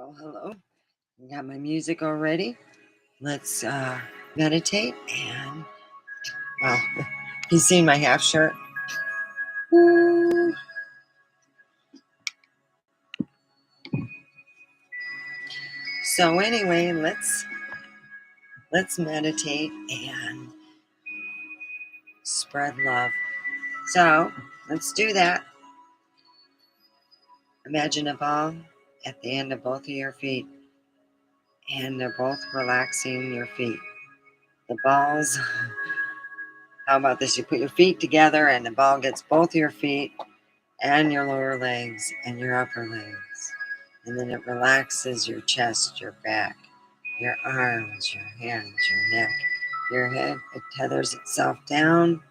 Well, hello. Got my music already. Let's meditate and, well, you see my half shirt? Woo. So anyway, let's meditate and spread love. So let's do that. Imagine a ball at the end of both of your feet, and they're both relaxing your feet. The balls, how about this? You put your feet together and the ball gets both your feet and your lower legs and your upper legs. And then it relaxes your chest, your back, your arms, your hands, your neck, your head. It tethers itself down.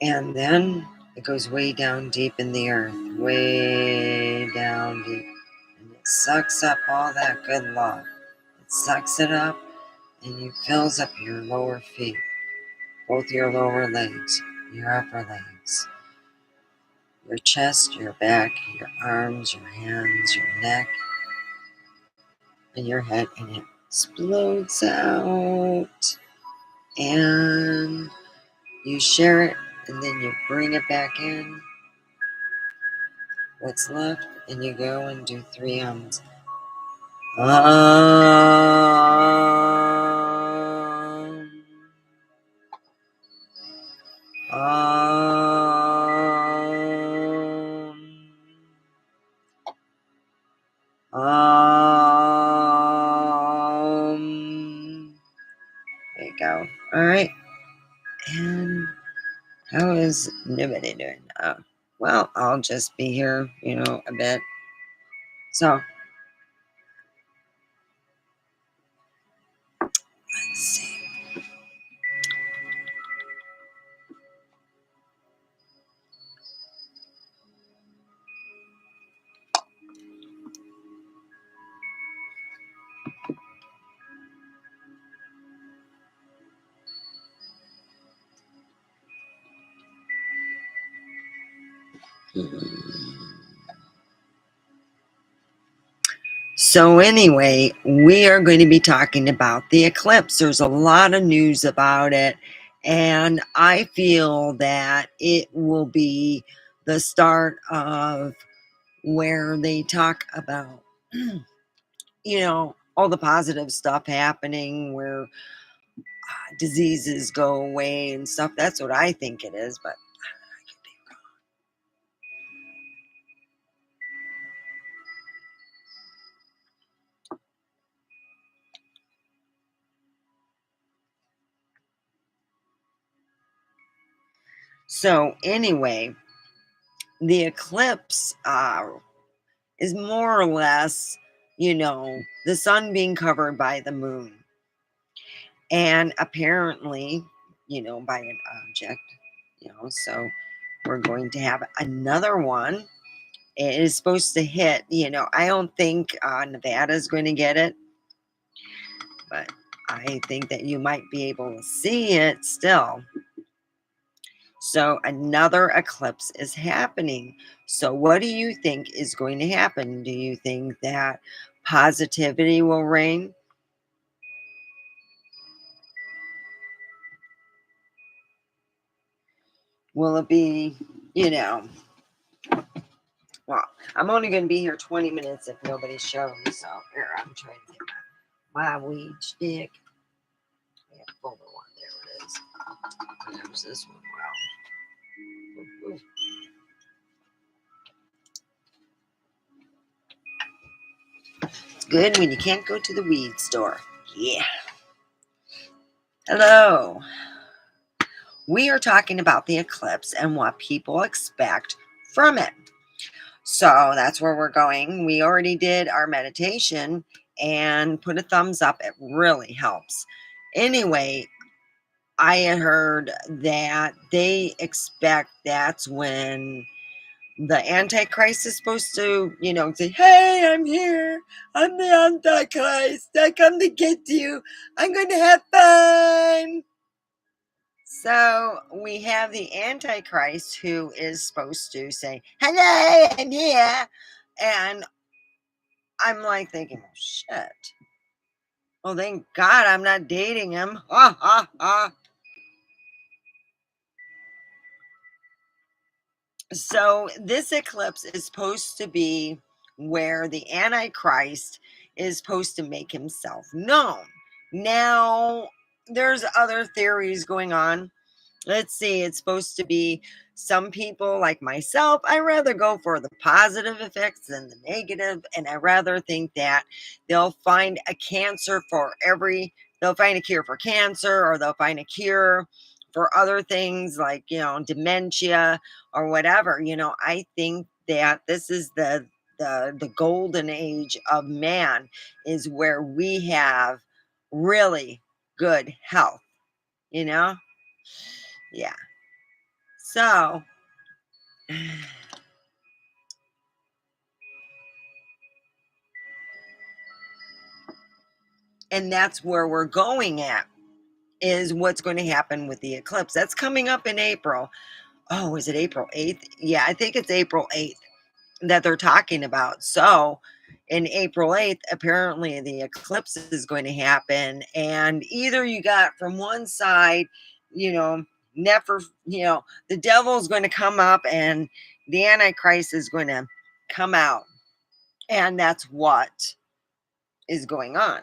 And then it goes way down deep in the earth, way down deep. And it sucks up all that good love. It sucks it up and it fills up your lower feet, both your lower legs, your upper legs, your chest, your back, your arms, your hands, your neck, and your head, and it explodes out. And you share it, and then you bring it back in, what's left, and you go and do 3 ums. There you go. All right. And how is nobody doing? Well, I'll just be here, a bit. So, let's see. So anyway, we are going to be talking about the eclipse. There's a lot of news about it, and I feel that it will be the start of where they talk about, all the positive stuff happening, where diseases go away and stuff. That's what I think it is, but I could be wrong. So anyway, the eclipse is more or less, the sun being covered by the moon. And apparently, by an object, so we're going to have another one. It is supposed to hit, I don't think Nevada is going to get it, but I think that you might be able to see it still. So another eclipse is happening. So what do you think is going to happen? Do you think that positivity will reign? Will it be, well, I'm only going to be here 20 minutes if nobody shows. So here, I'm trying to get my weed stick. Yeah, folder one. There it is. There's this one. Wow. Ooh. It's good when you can't go to the weed store. Yeah. Hello. We are talking about the eclipse and what people expect from it. So that's where we're going. We already did our meditation and put a thumbs up. It really helps. Anyway, I had heard that they expect that's when the Antichrist is supposed to, say, hey, I'm here. I'm the Antichrist. I come to get you. I'm going to have fun. So we have the Antichrist who is supposed to say, hello, I'm here. And I'm like thinking, "Oh, shit. Well, thank God I'm not dating him." Ha ha ha. So this eclipse is supposed to be where the Antichrist is supposed to make himself known. Now, there's other theories going on. Let's see, it's supposed to be some people like myself. I rather go for the positive effects than the negative, and I rather think that they'll find a cancer for they'll find a cure for cancer, or they'll find a cure for other things like, dementia or whatever. I think that this is the golden age of man, is where we have really good health, you know? Yeah. So, and that's where we're going at, is what's going to happen with the eclipse. That's coming up in April. Oh, is it April 8th? Yeah, I think it's April 8th that they're talking about. So, in April 8th, apparently the eclipse is going to happen. And either you got from one side, you know, never, the devil's going to come up and the Antichrist is going to come out. And that's what is going on.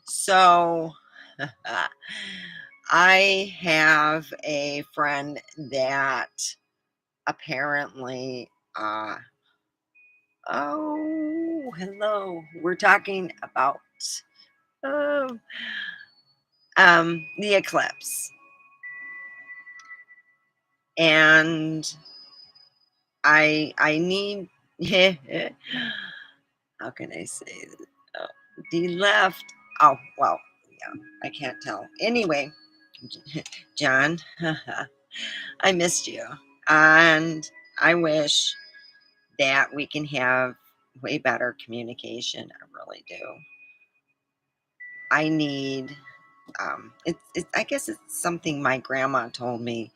So, I have a friend that apparently, oh, hello. We're talking about um, the eclipse, and I need. How can I say this? Oh, the left. Oh well, yeah, I can't tell. Anyway, John, I missed you, and I wish that we can have way better communication. I really do. I need I guess it's something my grandma told me.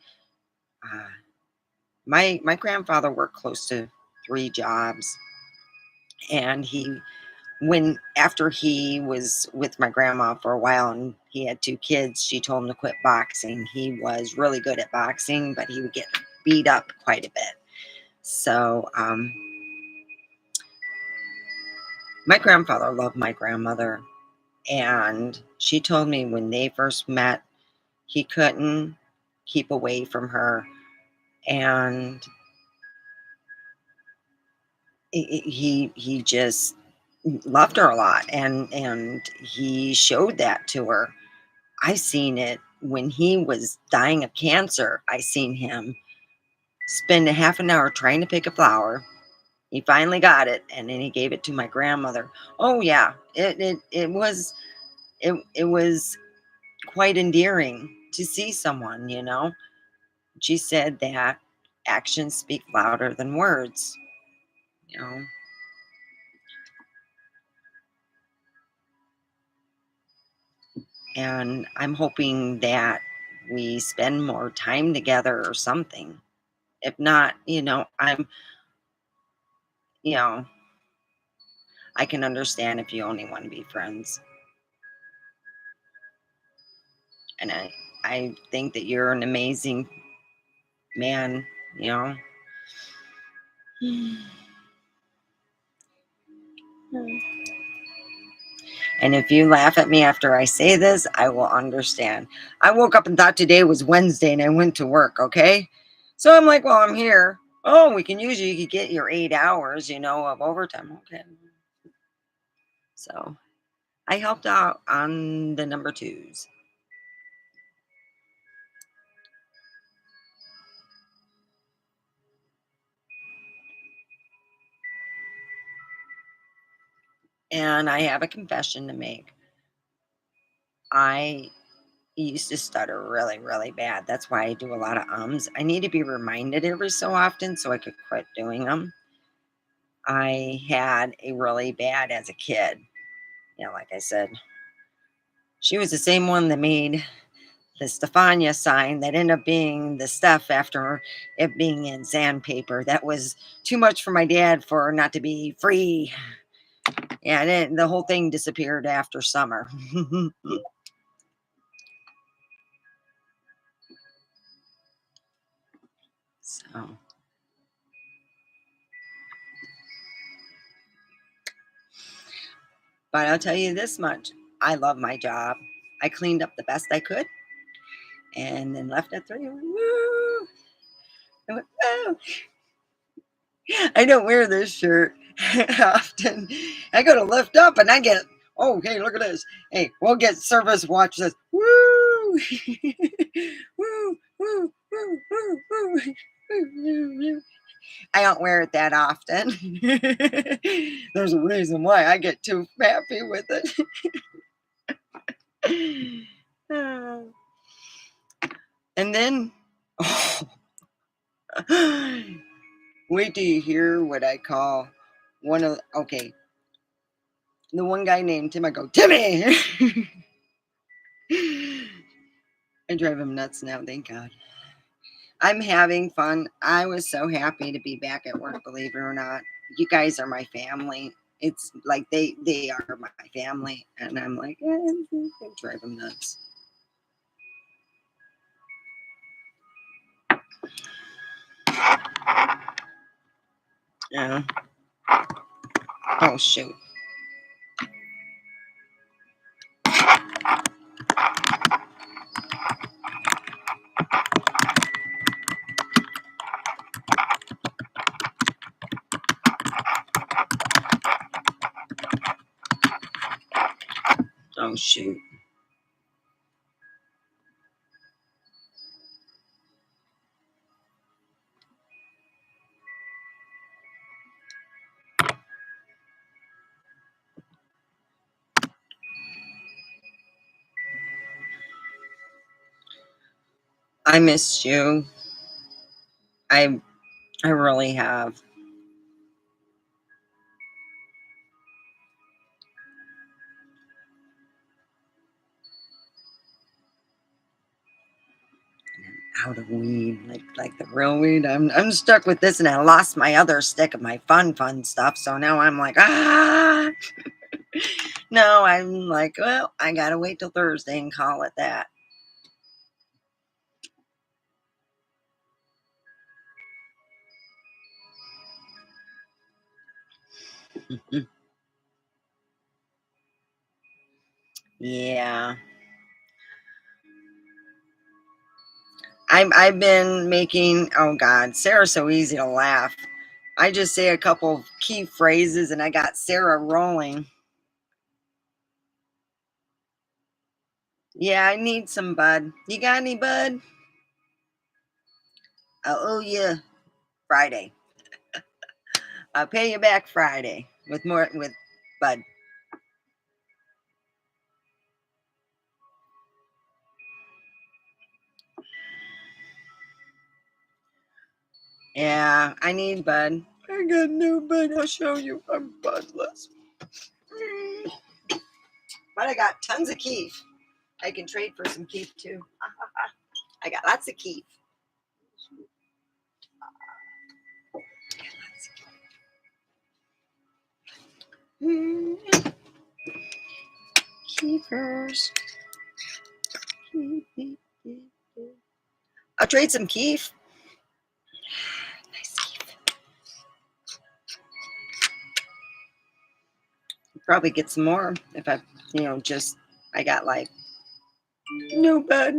Uh, my grandfather worked close to 3 jobs, and when after he was with my grandma for a while and he had 2 kids, she told him to quit boxing. He was really good at boxing, but he would get beat up quite a bit. So my grandfather loved my grandmother, and she told me when they first met, he couldn't keep away from her, and he just loved her a lot, and he showed that to her. I seen it when he was dying of cancer. I seen him spend a half an hour trying to pick a flower. He finally got it, and then he gave it to my grandmother. Oh yeah, it was quite endearing to see someone. She said that actions speak louder than words. You know, and I'm hoping that we spend more time together or something. If not, you know, I can understand if you only want to be friends. And I think that you're an amazing man, you know. And if you laugh at me after I say this, I will understand. I woke up and thought today was Wednesday and I went to work, okay? So I'm like, well, I'm here. Oh, you could get your 8 hours, of overtime. Okay. So I helped out on the number twos. And I have a confession to make. I used to stutter really, really bad. That's why I do a lot of ums. I need to be reminded every so often so I could quit doing them. I had a really bad as a kid. Like I said, she was the same one that made the Stefania sign that ended up being the stuff after it being in sandpaper. That was too much for my dad for not to be free. Yeah, and the whole thing disappeared after summer. So, but I'll tell you this much. I love my job. I cleaned up the best I could and then left at 3. Woo! I went, "Woo." I don't wear this shirt often. I go to lift up and I get, oh, hey, look at this. Hey, we'll get service watch this. Woo! Woo, woo, woo, woo, woo. I don't wear it that often. There's a reason why I get too happy with it. And then, oh, wait till you hear what I call okay, the one guy named Tim. I go, Timmy! I drive him nuts now, thank God. I'm having fun. I was so happy to be back at work, believe it or not. You guys are my family. It's like they are my family. And I'm like, I drive them nuts. Yeah. Oh, shoot. Oh, shoot. I missed you. I I really have. Out of weed, like the real weed. I'm stuck with this, and I lost my other stick of my fun stuff. So now I'm like, ah. No, I'm like, well, I gotta wait till Thursday and call it that. Yeah, I've been making. Oh God, Sarah's so easy to laugh. I just say a couple of key phrases, and I got Sarah rolling. Yeah, I need some bud. You got any bud? I'll owe you Friday. I'll pay you back Friday with more with bud. Yeah, I need bud. I got no bud. I'll show you. I'm budless. But I got tons of keef. I can trade for some keef too. I got lots of keef. Keefers. I'll trade some keef. Nice keef. Probably get some more if I, just I got like no bud.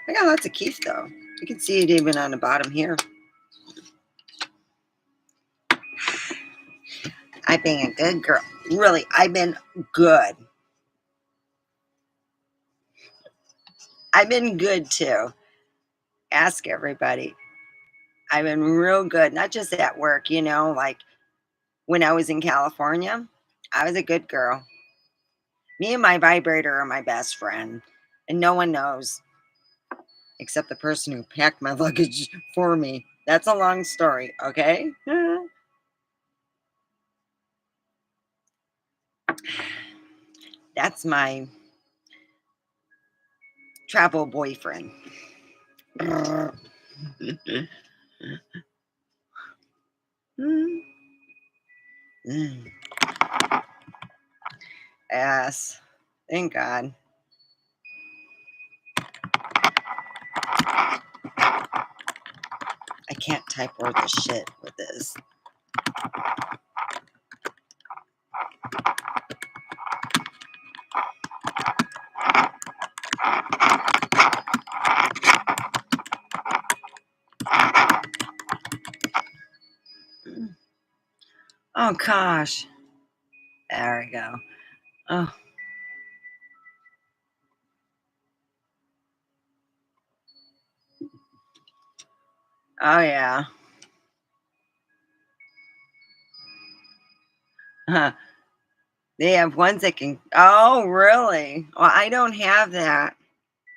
I got lots of keef though. You can see it even on the bottom here. I've been a good girl. Really, I've been good. I've been good too. Ask everybody. I've been real good, not just at work, like when I was in California, I was a good girl. Me and my vibrator are my best friend, and no one knows except the person who packed my luggage for me. That's a long story, okay? That's my travel boyfriend. Yes. Thank God. I can't type worth a shit with this. Oh gosh. There we go. Oh. Oh yeah. They have ones that can. Oh really? Well, I don't have that.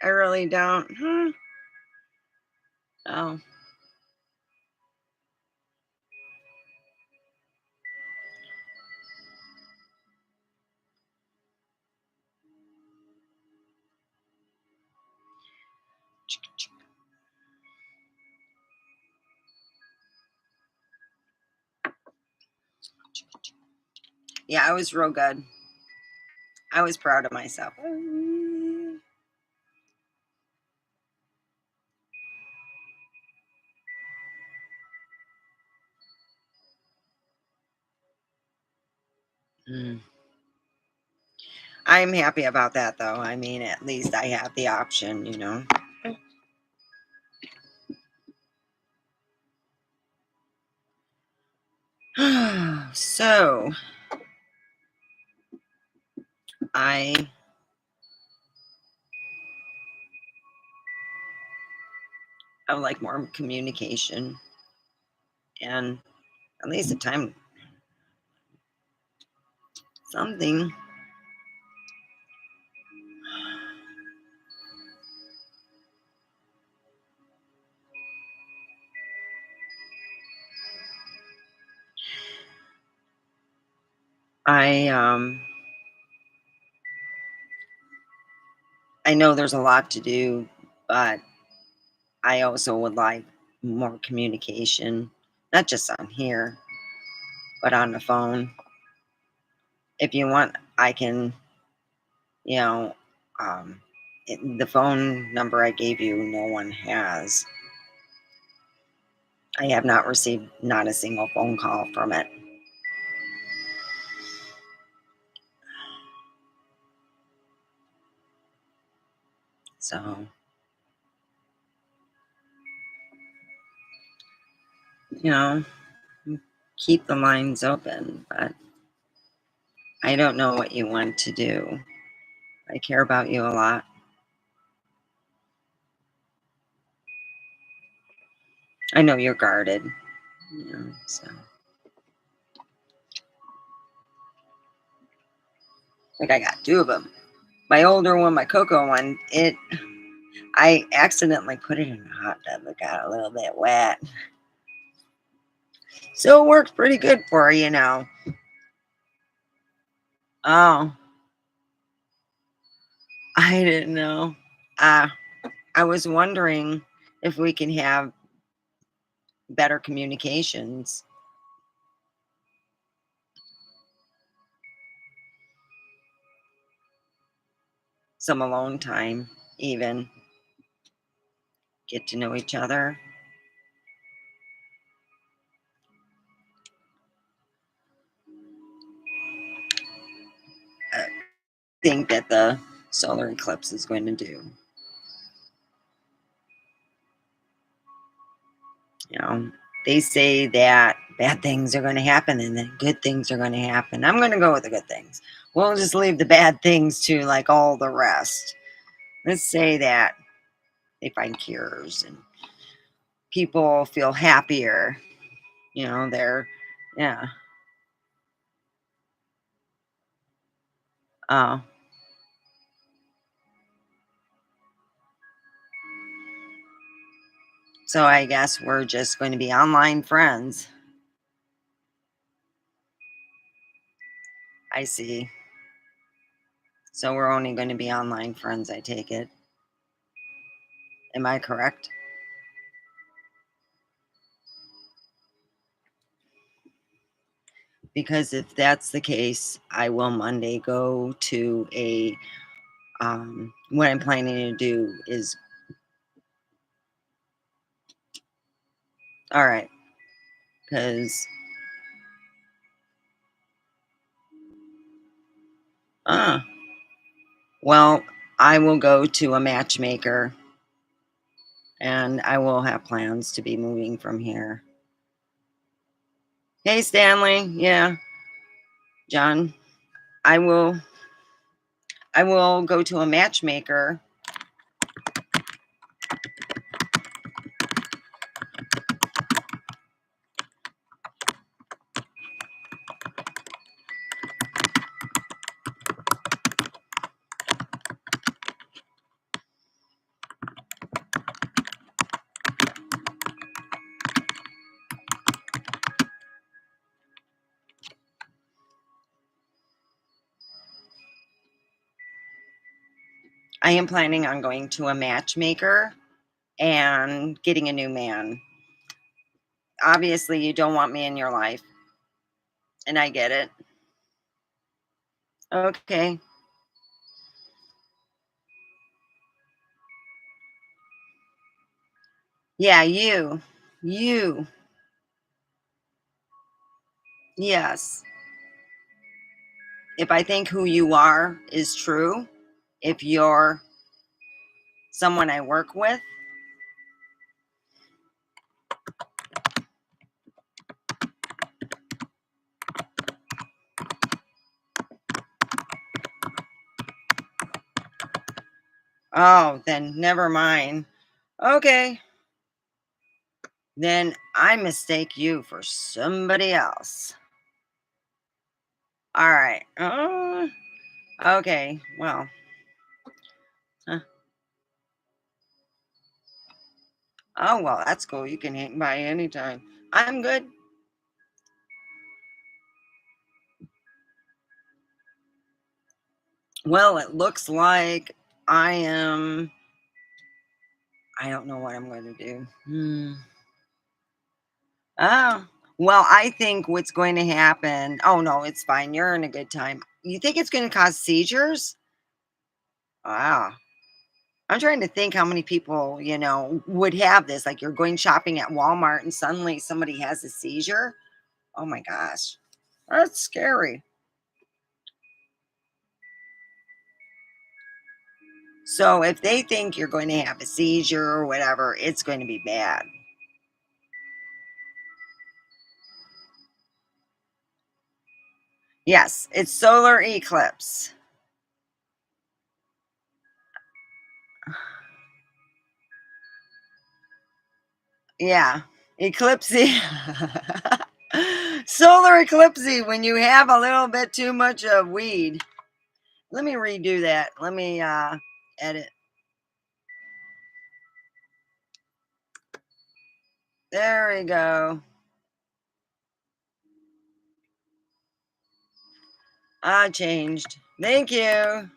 I really don't. Oh. Yeah, I was real good. I was proud of myself. Mm. I'm happy about that, though. I mean, at least I have the option, you know. So, I would like more communication and at least a time, something. I um I know there's a lot to do, but I also would like more communication, not just on here, but on the phone. If you want, I can, you know, the phone number I gave you, no one has. I have not received not a single phone call from it. So, you know, keep the lines open, but I don't know what you want to do. I care about you a lot. I know you're guarded, you know, so like I got two of them. My older one, my cocoa one, I accidentally put it in the hot tub. It got a little bit wet. So it works pretty good for her, you know. Oh, I didn't know. Uh, I was wondering if we can have better communications, some alone time, even get to know each other. I think that the solar eclipse is going to do. You know, they say that bad things are going to happen and then good things are going to happen. I'm going to go with the good things. We'll just leave the bad things to like all the rest. Let's say that they find cures and people feel happier. You know, yeah. Oh, so I guess we're just going to be online friends. I see. So we're only going to be online friends, I take it. Am I correct? Because if that's the case, I will Monday go to a what I'm planning to do is all right, because uh well, I will go to a matchmaker and I will have plans to be moving from here. Hey Stanley, yeah, John, I will I will go to a matchmaker. I am planning on going to a matchmaker and getting a new man. Obviously, you don't want me in your life, and I get it. Okay. Yeah, you. You. Yes. If I think who you are is true, if you're someone I work with, oh, then never mind. Okay. Then I mistake you for somebody else. All right. Okay. Well, huh. Oh, well, that's cool. You can hang by anytime. I'm good. Well, it looks like I am. I don't know what I'm going to do. Oh, well, I think what's going to happen. Oh, no, it's fine. You're in a good time. You think it's going to cause seizures? Wow. I'm trying to think how many people, would have this. Like you're going shopping at Walmart and suddenly somebody has a seizure. Oh my gosh. That's scary. So if they think you're going to have a seizure or whatever, it's going to be bad. Yes, it's solar eclipse. Yeah, eclipse. Solar eclipse when you have a little bit too much of weed. Let me redo that. Let me edit. There we go. I changed. Thank you.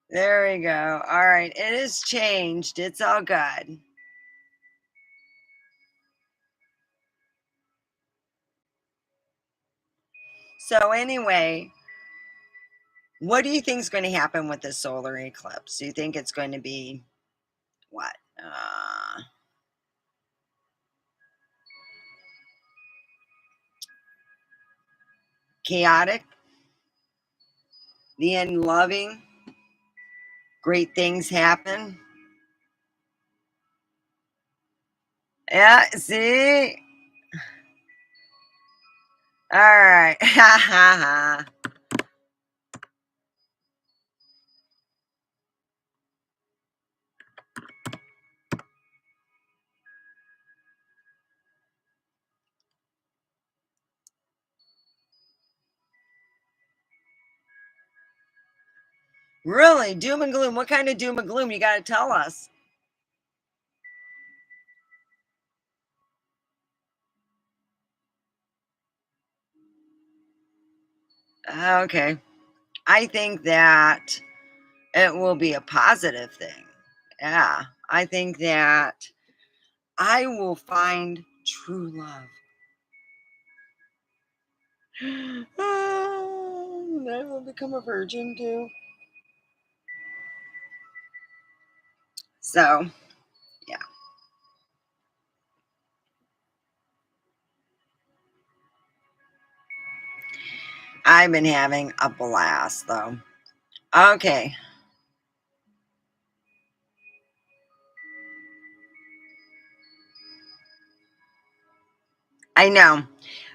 There we go. All right. It is changed. It's all good. So, anyway, what do you think is going to happen with the solar eclipse? Do you think it's going to be what? Chaotic? The end loving? Great things happen? Yeah, see? All right. Ha ha ha. Really? Doom and gloom. What kind of doom and gloom? You got to tell us. Okay. I think that it will be a positive thing. Yeah, I think that I will find true love. I will become a virgin too. So, yeah, I've been having a blast though. Okay, I know.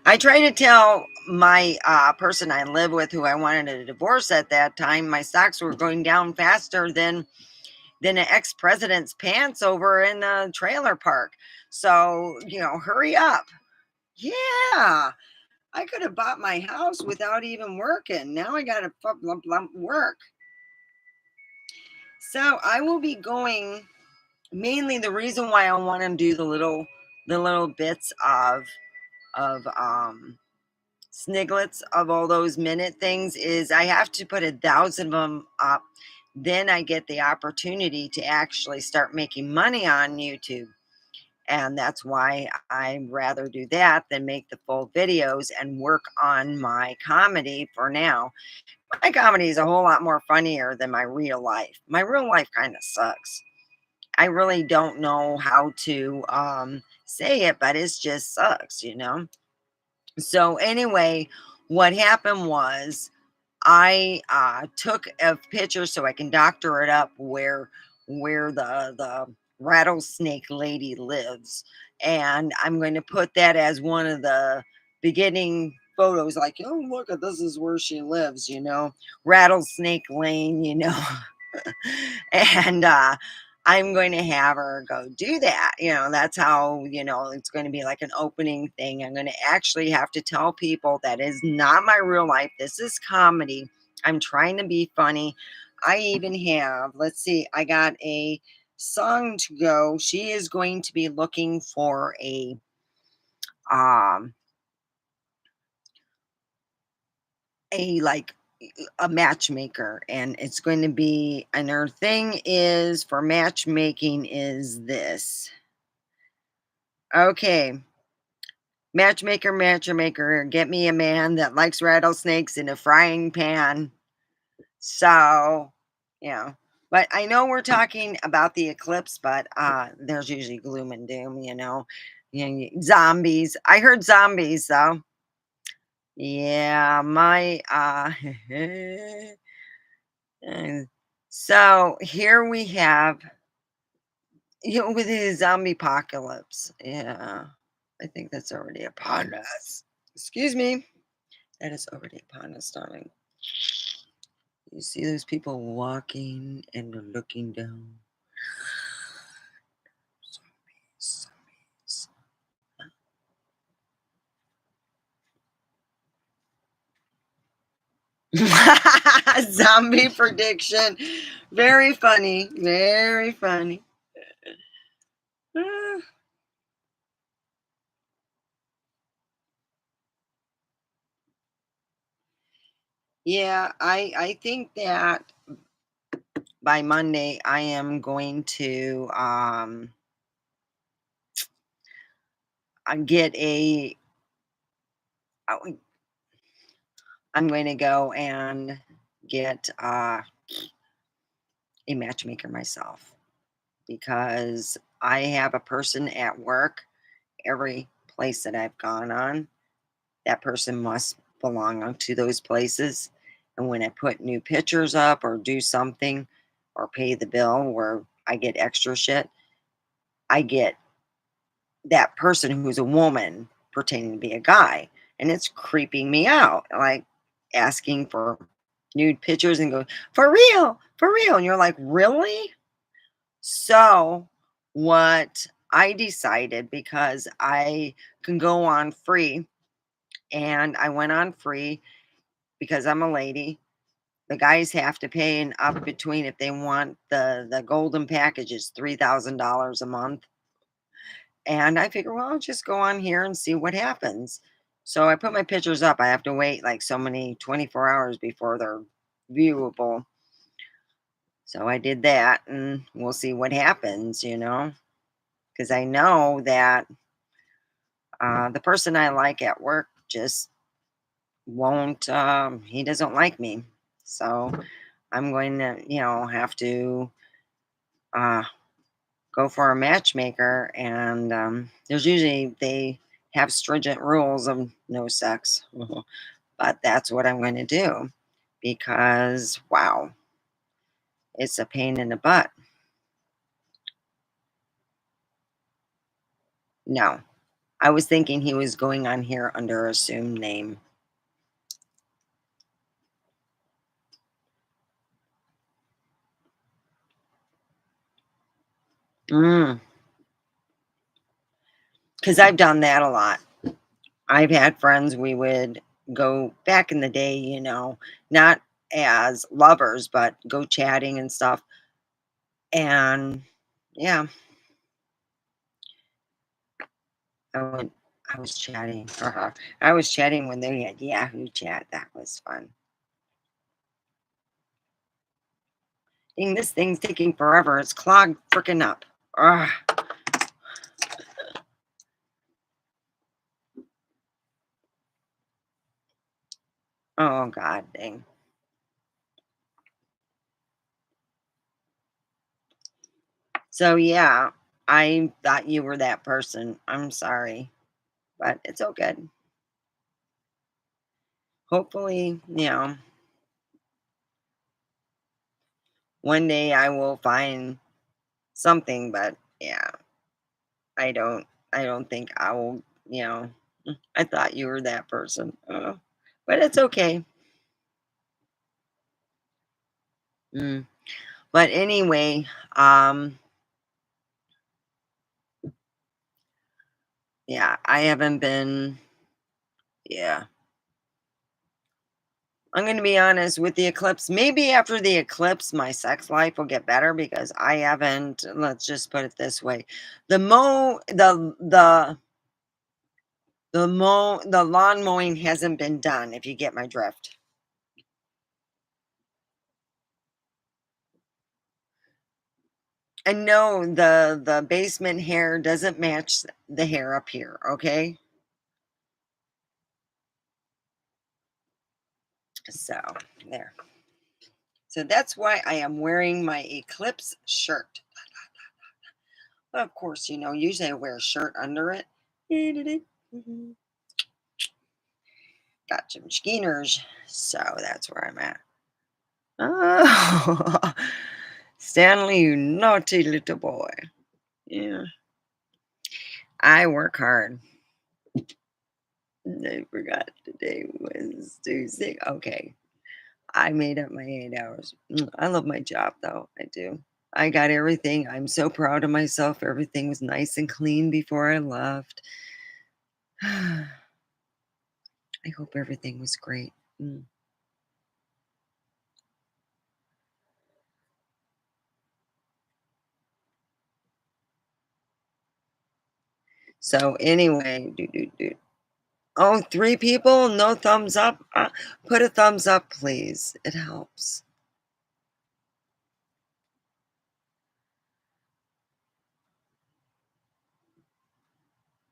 I tried to tell my person I live with who I wanted a divorce at that time, my stocks were going down faster than an ex-president's pants over in a trailer park. So, hurry up. Yeah. I could have bought my house without even working. Now I got to work. So I will be going mainly the reason why I want to do the little bits of sniglets of all those minute things is I have to put 1,000 of them up. Then I get the opportunity to actually start making money on YouTube. And that's why I'd rather do that than make the full videos and work on my comedy for now. My comedy is a whole lot more funnier than my real life. My real life kind of sucks. I really don't know how to say it, but it just sucks. So anyway, what happened was I took a picture so I can doctor it up where the rattlesnake lady lives, and I'm going to put that as one of the beginning photos. Like, oh look at this is where she lives, Rattlesnake Lane. And I'm going to have her go do that. That's how, it's going to be like an opening thing. I'm going to actually have to tell people that is not my real life. This is comedy. I'm trying to be funny. I even have, let's see, I got a song to go. She is going to be looking for um a like a matchmaker, and it's going to be, and her thing is for matchmaking is this. Okay, matchmaker, get me a man that likes rattlesnakes in a frying pan. So, you know, but I know we're talking about the eclipse, but there's usually gloom and doom. Zombies. I heard zombies though. Yeah, my and so here we have, with the zombie apocalypse. Yeah, I think that's already upon us. Excuse me. That is already upon us, darling. You see those people walking and they're looking down. Zombies, zombies. Zombie prediction. Very funny. Very funny. Ah, yeah, I think that by Monday I am going to get uh, I'm going to go and get a matchmaker myself, because I have a person at work. Every place that I've gone on, that person must belong to those places. And when I put new pictures up or do something or pay the bill where I get extra shit, I get that person who's a woman pretending to be a guy. And it's creeping me out. Like asking for nude pictures and go, for real, for real. And you're like, really? So, what I decided, because I can go on free, and I went on free because I'm a lady. The guys have to pay an up between, if they want the golden package is $3,000 a month. And I figure, well, I'll just go on here and see what happens. So I put my pictures up. I have to wait like so many 24 hours before they're viewable. So I did that, and we'll see what happens, you know, because I know that the person I like at work just won't, he doesn't like me. So I'm going to, have to uh, go for a matchmaker. And there's usually, they have stringent rules of no sex. But that's what I'm going to do because, wow, it's a pain in the butt. No, I was thinking he was going on here under assumed name. Because I've done that a lot. I've had friends, we would go back in the day, not as lovers, but go chatting and stuff. And yeah, I went, I was chatting. I was chatting when they had Yahoo chat. That was fun. Dang, this thing's taking forever. It's clogged freaking up. Ugh. Oh, God dang. So, yeah, I thought you were that person. I'm sorry, but it's all good. Hopefully, one day I will find something, but yeah, I don't I don't think I will, I thought you were that person. But it's okay. Mm. But anyway, um yeah, I haven't been, yeah. I'm going to be honest with the eclipse. Maybe after the eclipse, my sex life will get better because I haven't. Let's just put it this way: the lawn mowing hasn't been done. If you get my drift, I know the basement hair doesn't match the hair up here. Okay, so there. So that's why I am wearing my eclipse shirt. But of course, usually I wear a shirt under it. Got some skinners, so that's where I'm at. Oh, Stanley, you naughty little boy. Yeah, I work hard. I forgot today was Tuesday. Okay, I made up my 8 hours. I love my job, though. I do. I got everything. I'm so proud of myself. Everything was nice and clean before I left. I hope everything was great. Mm. So anyway, oh, 3 people? No thumbs up? Put a thumbs up, please. It helps.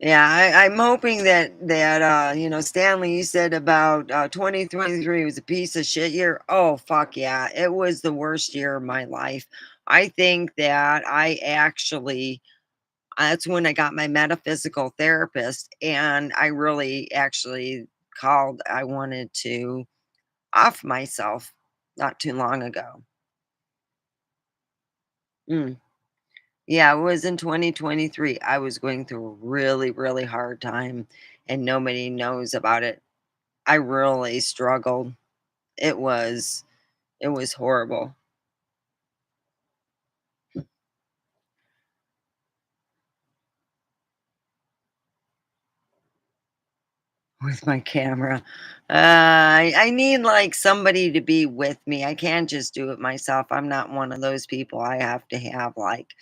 Yeah, I'm hoping that Stanley, you said about 2023 was a piece of shit year. Oh, fuck yeah. It was the worst year of my life. I think that I actually, that's when I got my metaphysical therapist, and I really actually called, I wanted to off myself not too long ago. Mm. Yeah, it was in 2023. I was going through a really, really hard time and nobody knows about it. I really struggled. It was it was horrible with my camera. I need like somebody to be with me. I can't just do it myself. I'm not one of those people. I have to have like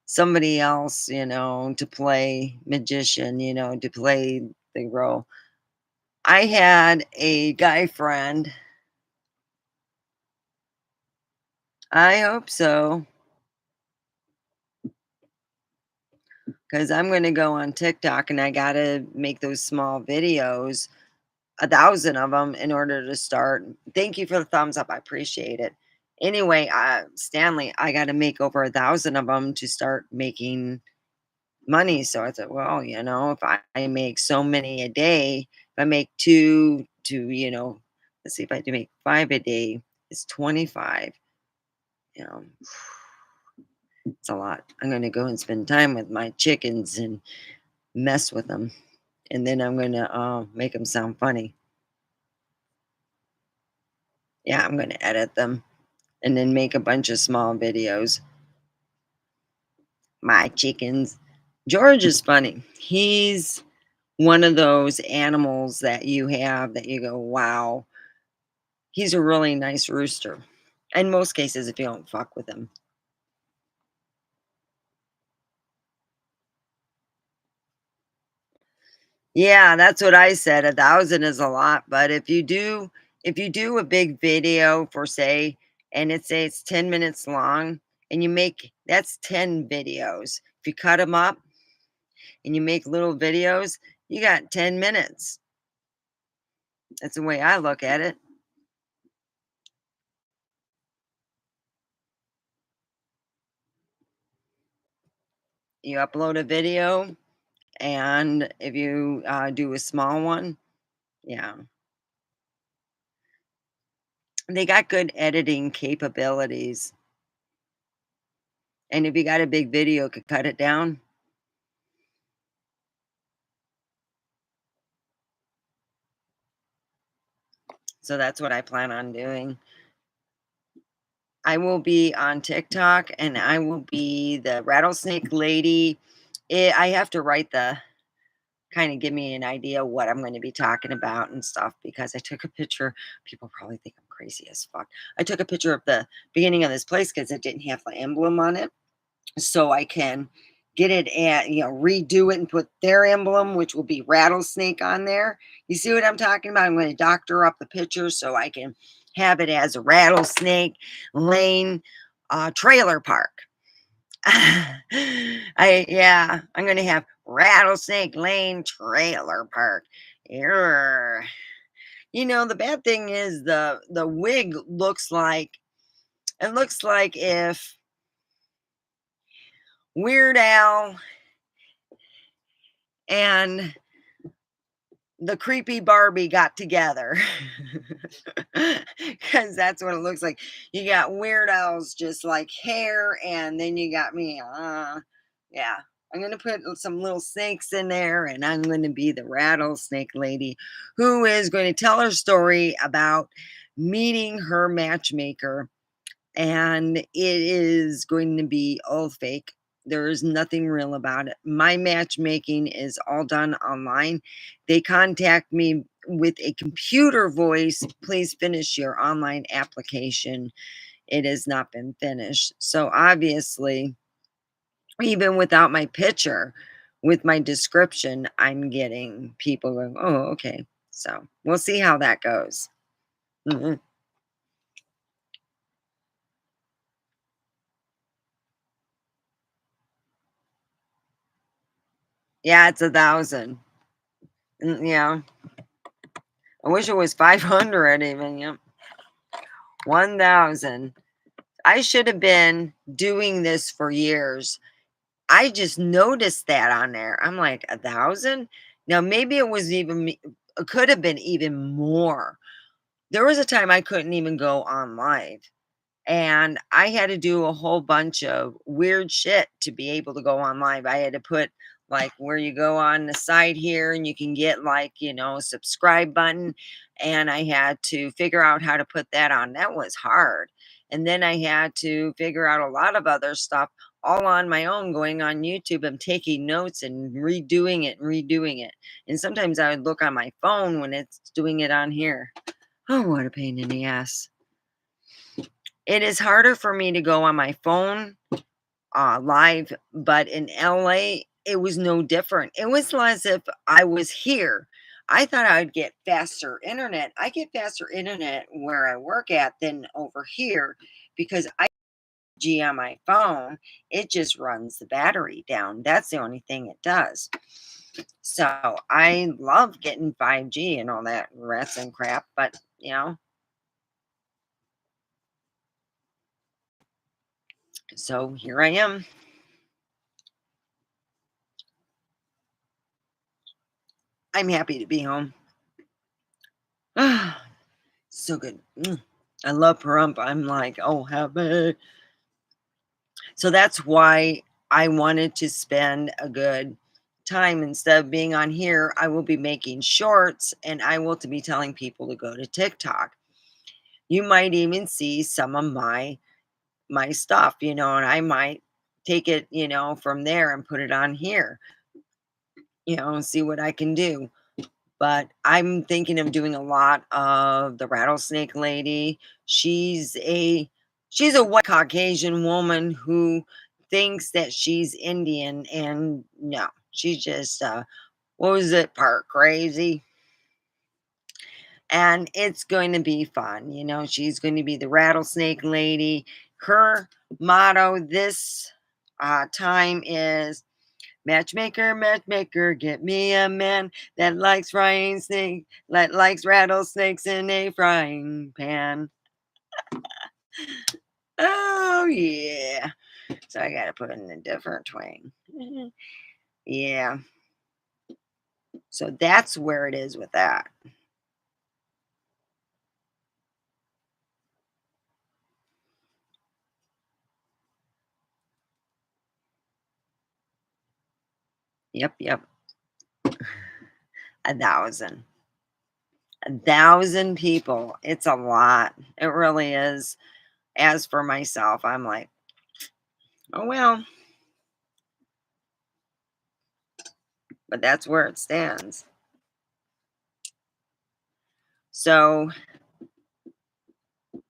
somebody else, to play magician, to play the role. I had a guy friend. I hope so, because I'm gonna go on TikTok and I gotta make those small videos, 1,000 of them in order to start. Thank you for the thumbs up, I appreciate it. Anyway, Stanley, I gotta make over 1,000 of them to start making money. So I thought, well, if I make so many a day, if I make two to, let's see, if I do make five a day, it's 25. You know, it's a lot. I'm going to go and spend time with my chickens and mess with them. And then I'm going to make them sound funny. Yeah, I'm going to edit them and then make a bunch of small videos. My chickens. George is funny. He's one of those animals that you have that you go, wow, he's a really nice rooster. In most cases, if you don't fuck with him. Yeah, that's what I said. 1,000 is a lot, but if you do a big video for say, and it's 10 minutes long, and you make that's 10 videos. If you cut them up and you make little videos, you got 10 minutes. That's the way I look at it. You upload a video, and if you do a small one, yeah, they got good editing capabilities. And if you got a big video, could cut it down. So that's what I plan on doing. I will be on TikTok and I will be the rattlesnake lady. I have to write the kind of give me an idea what I'm going to be talking about and stuff because I took a picture. People probably think I'm crazy as fuck. I took a picture of the beginning of this place because it didn't have the emblem on it. So I can get it at, redo it and put their emblem, which will be rattlesnake on there. You see what I'm talking about? I'm going to doctor up the picture so I can have it as a rattlesnake lane trailer park. I'm going to have rattlesnake lane trailer park. Err. The bad thing is the wig looks like if Weird Al and the creepy Barbie got together. Because that's what it looks like. You got Weird Al's just like hair, and then you got me. Yeah. I'm going to put some little snakes in there, and I'm going to be the rattlesnake lady who is going to tell her story about meeting her matchmaker, and it is going to be all fake. There is nothing real about it. My matchmaking is all done online. They contact me with a computer voice. Please finish your online application. It has not been finished. So obviously, even without my picture, with my description, I'm getting people going, oh, okay. So we'll see how that goes. Mhm. Yeah, it's 1,000. Yeah. I wish it was 500 even, yep. 1,000. I should have been doing this for years. I just noticed that on there. I'm like, 1,000? Now, maybe it was even it could have been even more. There was a time I couldn't even go on live. And I had to do a whole bunch of weird shit to be able to go on live. I had to put like where you go on the side here and you can get like, a subscribe button. And I had to figure out how to put that on. That was hard. And then I had to figure out a lot of other stuff all on my own, going on YouTube and taking notes and redoing it. And sometimes I would look on my phone when it's doing it on here. Oh, what a pain in the ass. It is harder for me to go on my phone live, but in LA, it was no different. It was as if I was here. I thought I would get faster internet. I get faster internet where I work at than over here because G on my phone, it just runs the battery down. That's the only thing it does. So I love getting 5G and all that rats and crap, but so here I am. I'm happy to be home. So good. I love Pahrump. I'm like, oh, happy. So that's why I wanted to spend a good time. Instead of being on here, I will be making shorts and I will to be telling people to go to TikTok. You might even see some of my stuff, and I might take it, from there and put it on here, and see what I can do. But I'm thinking of doing a lot of the rattlesnake lady. She's a she's a white Caucasian woman who thinks that she's Indian, and no, she's just what was it, part crazy. And it's going to be fun. She's going to be the rattlesnake lady. Her motto this time is matchmaker, matchmaker, get me a man that likes frying snake, that likes rattlesnakes in a frying pan. Oh yeah. So I gotta put in a different twang. Yeah. So that's where it is with that. Yep, yep. 1,000. 1,000 people. It's a lot. It really is. As for myself, I'm like, oh well, but that's where it stands. So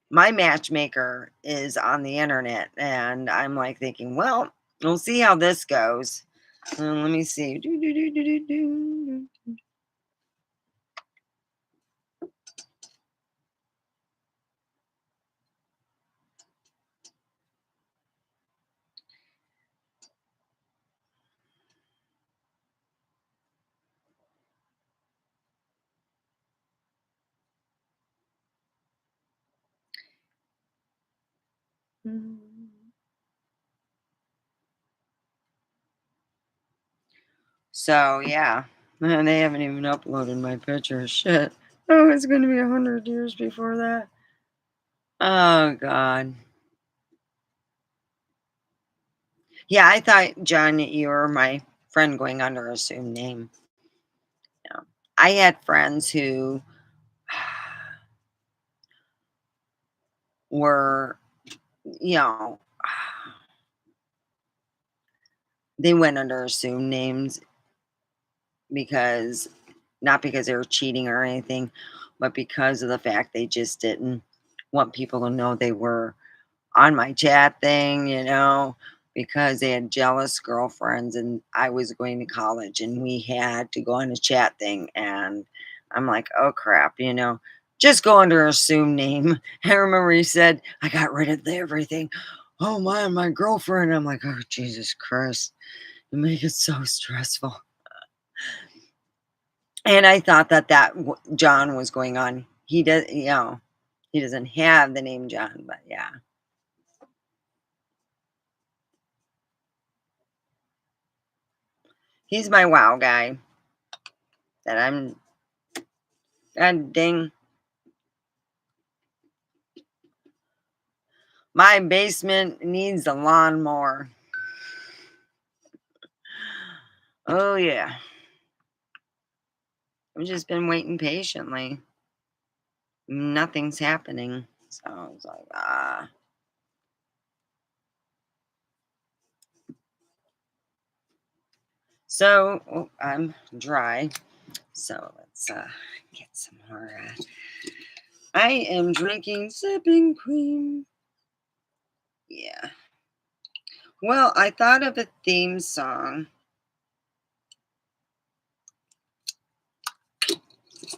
my matchmaker is on the internet, and I'm like thinking, well, we'll see how this goes. Let me see. So yeah, man, they haven't even uploaded my picture. Shit. Oh, it's gonna be 100 years before that. Oh God. Yeah, I thought John, you were my friend going under assumed name. Yeah. I had friends who were, you know, they went under assumed names because not because they were cheating or anything, but because of the fact they just didn't want people to know they were on my chat thing, because they had jealous girlfriends and I was going to college and we had to go on a chat thing. And I'm like, oh crap, just go under assumed name. I remember he said, I got rid of everything. Oh my girlfriend. I'm like, oh Jesus Christ. You make it so stressful. And I thought that John was going on. He does, he doesn't have the name John, but yeah, he's my wow guy that I'm. God dang, my basement needs a lawnmower. Oh yeah, I've just been waiting patiently. Nothing's happening, so it's like So I'm dry. So let's get some more. I am drinking sipping cream. Yeah. Well, I thought of a theme song.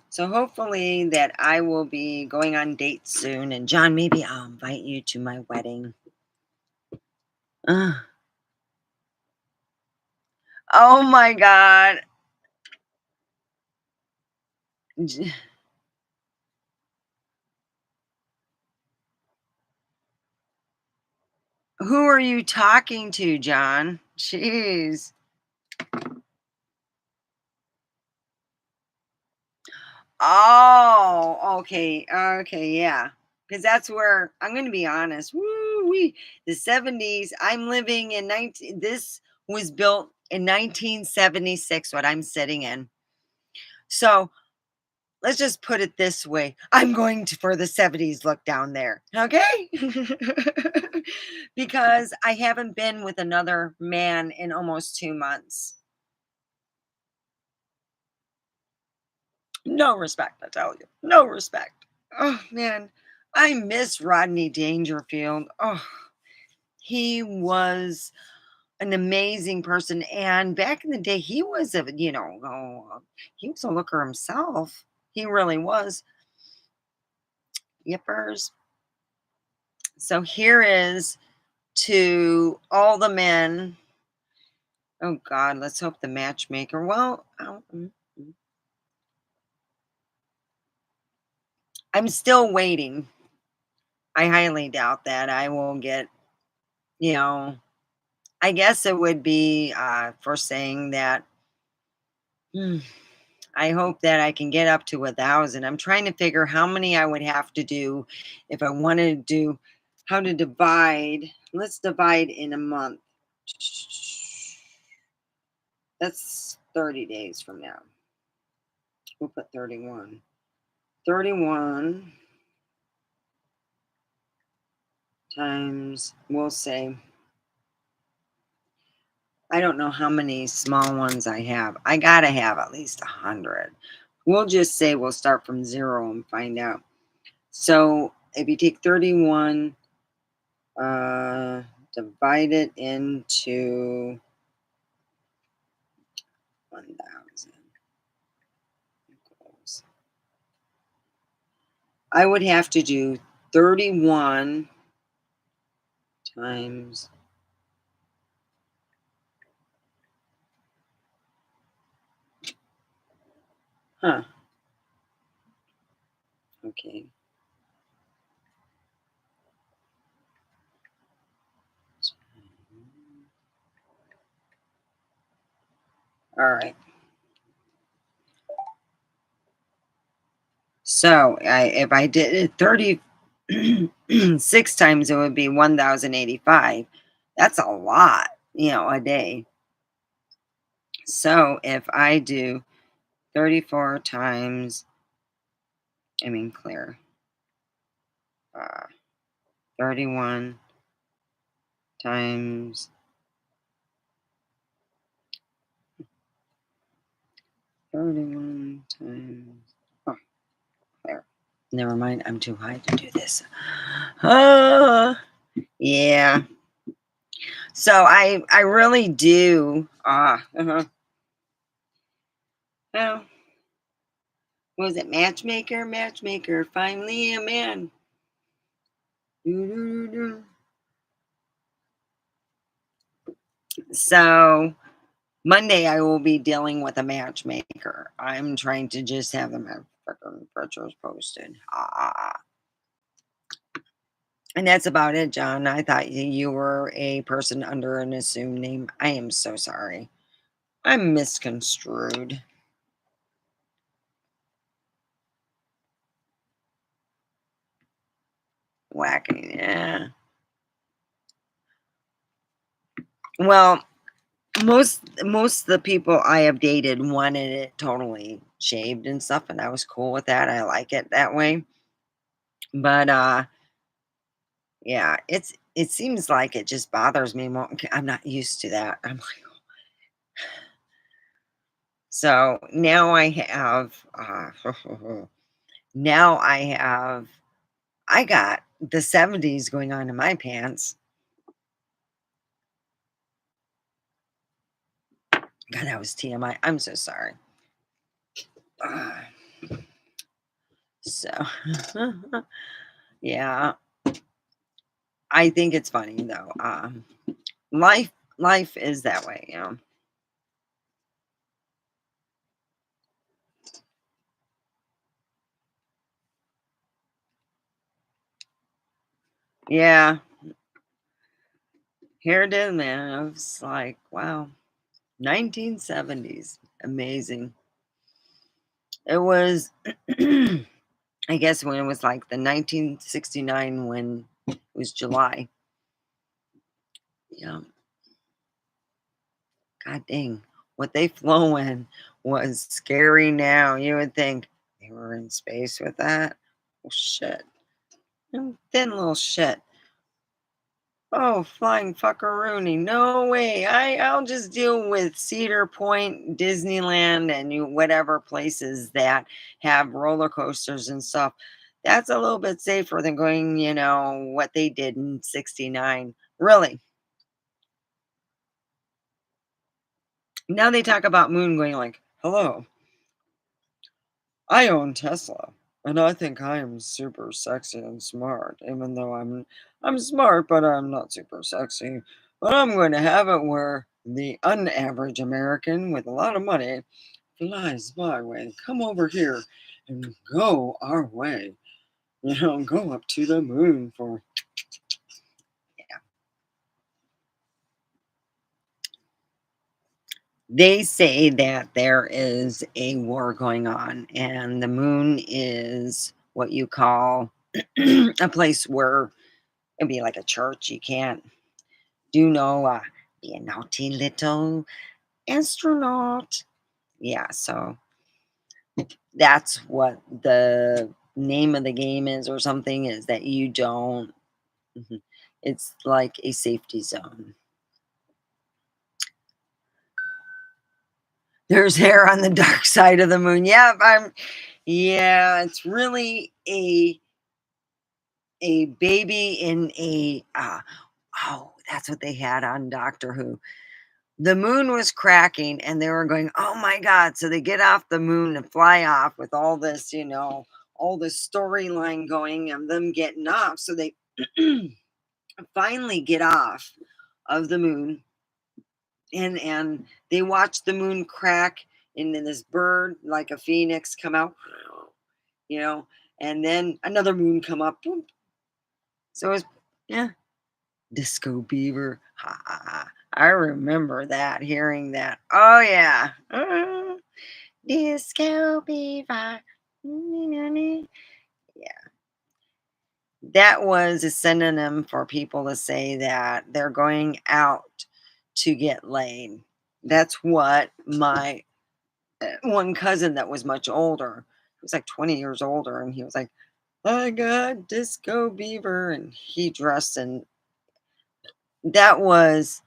So hopefully that I will be going on dates soon. And John, maybe I'll invite you to my wedding. Ugh. Oh my god. J Who are you talking to, John? Jeez. Oh, okay, okay, yeah. Because that's where I'm gonna be honest, woo-wee, the '70s, I'm living in 19 this was built in 1976, what I'm sitting in. So, let's just put it this way, I'm going to for the '70s look down there, okay? Because I haven't been with another man in almost 2 months. No respect, I tell you. No respect. Oh, man. I miss Rodney Dangerfield. Oh, he was an amazing person. And back in the day, he was he was a looker himself. He really was. Yippers. So here is to all the men. Oh, God, let's hope the matchmaker. Well, I'm still waiting. I highly doubt that I will get, you know, I guess it would be, for saying that, hmm, I hope that I can get up to 1,000. I'm trying to figure how many I would have to do if I wanted to do how to divide. Let's divide in a month. That's 30 days from now. We'll put 31. 31 times, we'll say, I don't know how many small ones I have. I gotta have at least 100. We'll just say we'll start from 0 and find out. So if you take 31, uh, divide it into 1,000 equals. I would have to do 31 times, huh, okay. All right. So if I did it 36 times, it would be 1,085. That's a lot, a day. So if I do 34 times, clear, uh, 31 times 31 times, oh, clear. Never mind, I'm too high to do this. Yeah. So I really do. Well, was it matchmaker? Matchmaker, finally a man. Doo-doo-doo-doo. So Monday I will be dealing with a matchmaker. I'm trying to just have them have freaking pictures posted. And that's about it, John. I thought you were a person under an assumed name. I am so sorry. I'm misconstrued. Whacking, yeah. Well, most of the people I have dated wanted it totally shaved and stuff, and I was cool with that. I like it that way. But yeah, it seems like it just bothers me more. I'm not used to that. I'm like, so now I have now I got the '70s going on in my pants. God, that was TMI. I'm so sorry. Uh, so yeah, I think it's funny though. Life is that way, you know. Yeah, here it is, man. I was like, wow, 1970s, amazing. It was, I guess, when it was like the 1969 when it was July. Yeah, god dang, what they flew in was scary. Now you would think they were in space with that. Oh shit, thin little shit. Oh, flying fuckaroonie. No way. I'll just deal with Cedar Point, Disneyland, and whatever places that have roller coasters and stuff. That's a little bit safer than going, what they did in 69. Really. Now they talk about moon going like, hello, I own Tesla. And I think I am super sexy and smart, even though I'm smart, but I'm not super sexy. But I'm going to have it where the unaverage American with a lot of money flies my way. Come over here and go our way. Go up to the moon for. They say that there is a war going on, and the moon is what you call a place where it'd be like a church. You can't be a naughty little astronaut. Yeah, so that's what the name of the game is, or something, is that you don't. Mhm. It's like a safety zone. There's hair on the dark side of the moon. Yeah, it's really a baby in a oh, that's what they had on Doctor Who. The moon was cracking and they were going, "Oh my god." So they get off the moon and fly off with all this, all this storyline going of them getting off. So they finally get off of the moon, and they watch the moon crack, and then this bird like a phoenix come out, you know, and then another moon come up. Boom. So it's, yeah, Disco Beaver. Ha, ha, ha. I remember that, hearing that. Oh yeah. Disco Beaver. Yeah. That was a synonym for people to say that they're going out to get laid. That's what my one cousin that was much older, he was like 20 years older, and he was like, I got Disco Beaver, and he dressed in that was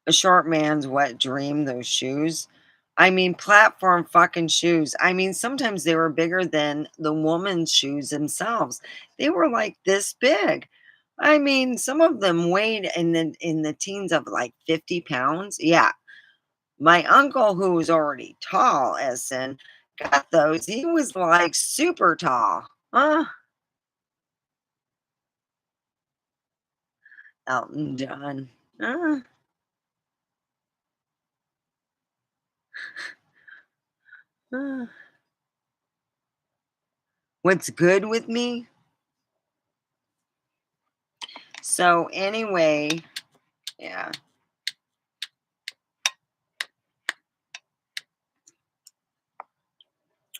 a short man's wet dream, those shoes. I mean, platform fucking shoes. I mean, sometimes they were bigger than the woman's shoes themselves. They were like this big. I mean, some of them weighed in the teens of like 50 pounds. Yeah. My uncle, who was already tall as sin, got those. He was like super tall. Elton John. Uh, uh. What's good with me? So, anyway, yeah.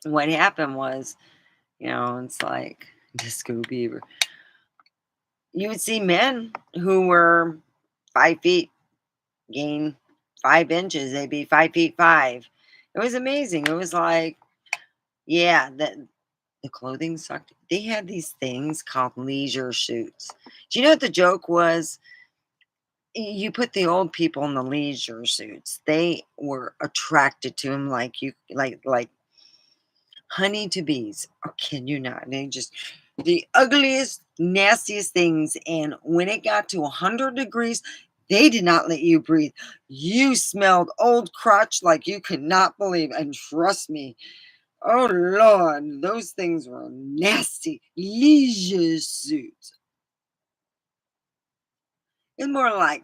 What happened was, it's like Disco Beaver. You would see men who were 5 feet gain 5 inches. They'd be 5 feet five. It was amazing. It was like, yeah, the clothing sucked. They had these things called leisure suits. Do you know what the joke was? You put the old people in the leisure suits. They were attracted to him like you like honey to bees. Oh, kid you not. They just the ugliest, nastiest things. And when it got to 100 degrees, they did not let you breathe. You smelled old crotch like you could not believe. And trust me, oh Lord, those things were nasty. Leisure suits. It's more like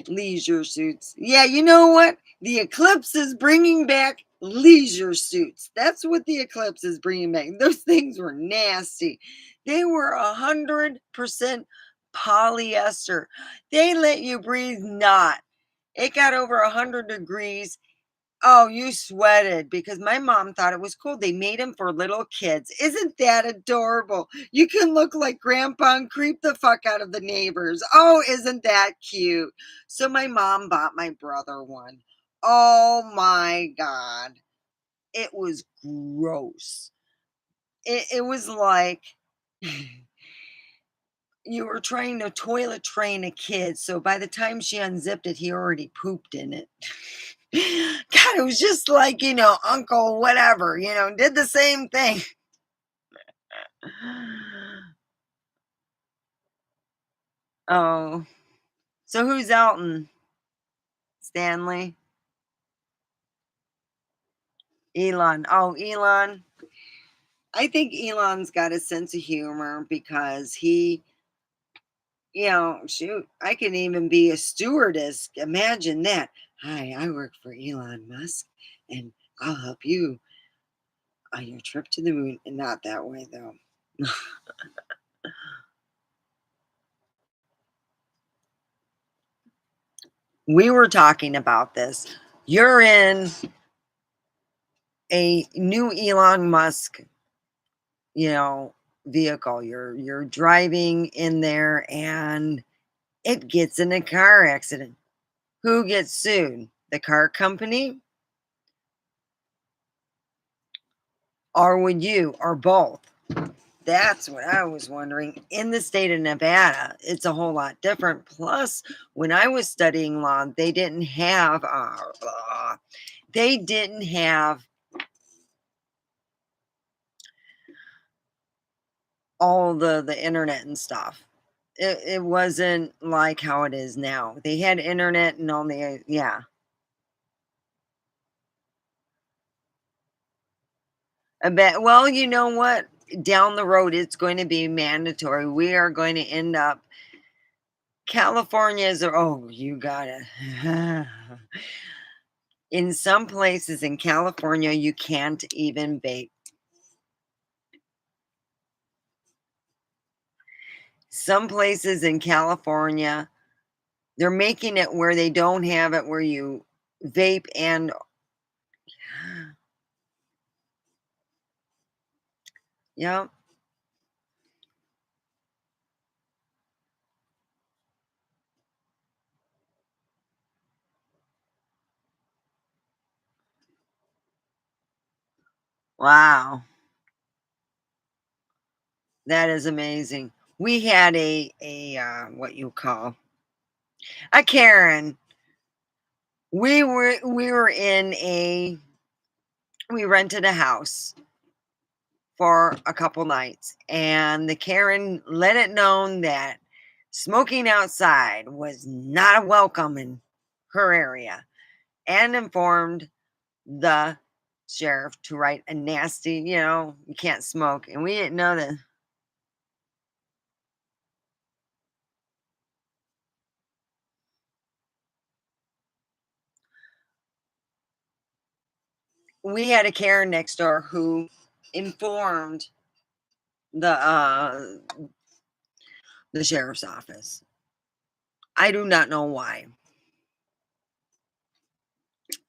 leisure suits. Yeah, you know what? The eclipse is bringing back leisure suits. That's what the eclipse is bringing back. Those things were nasty. They were 100% polyester. They let you breathe not. It got over 100 degrees. Oh, you sweated because my mom thought it was cool. They made them for little kids. Isn't that adorable? You can look like grandpa and creep the fuck out of the neighbors. Oh, isn't that cute? So my mom bought my brother one. Oh my God. It was gross. It was like you were trying to toilet train a kid. So by the time she unzipped it, he already pooped in it. God, it was just like, Uncle whatever, did the same thing. Oh, so who's Elton? Stanley? Elon. Oh, Elon. I think Elon's got a sense of humor because shoot, I can even be a stewardess. Imagine that. Hi, I work for Elon Musk and I'll help you on your trip to the moon. And not that way, though. We were talking about this. You're in a new Elon Musk, you know, vehicle. You're driving in there and it gets in a car accident. Who gets sued? The car company or would you or both? That's what I was wondering. In the state of Nevada, it's a whole lot different. Plus, when I was studying law, they didn't have all the internet and stuff. It wasn't like how it is now. They had internet and all the yeah. I bet. Well, you know what? Down the road, it's going to be mandatory. We are going to end up. California is. Oh, you got it. In some places in California, you can't even vape. Some places in California, they're making it where they don't have it where you vape and yeah. Wow. That is amazing. We had a what you call a Karen. We were in a we rented a house for a couple nights and the Karen let it known that smoking outside was not welcome in her area and informed the sheriff to write a nasty, you can't smoke. And we didn't know that we had a Karen next door who informed the the sheriff's office. I do not know why.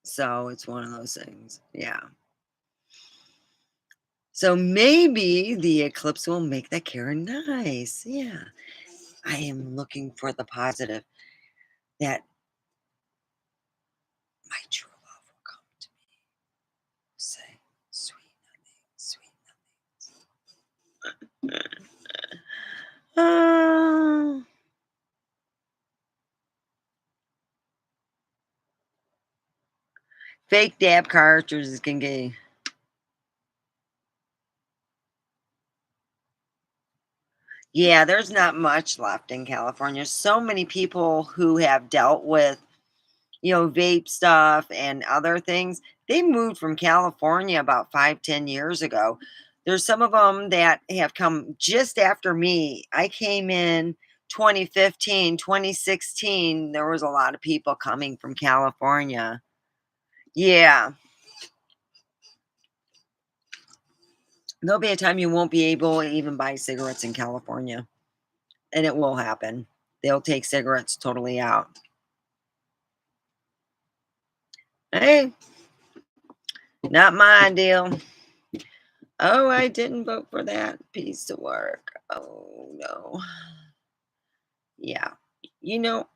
So it's one of those things. Yeah. So maybe the eclipse will make that Karen nice. Yeah. I am looking for the positive that my true love will come to me. Say, sweet nothing, sweet nothing. Fake dab cartridges can get. Yeah, there's not much left in California. So many people who have dealt with, vape stuff and other things, they moved from California about 5, 10 years ago. There's some of them that have come just after me. I came in 2015, 2016, there was a lot of people coming from California. Yeah. There'll be a time you won't be able to even buy cigarettes in California, and it will happen. They'll take cigarettes totally out. Hey, not my deal. Oh, I didn't vote for that piece of work. Oh, no. Yeah. You know,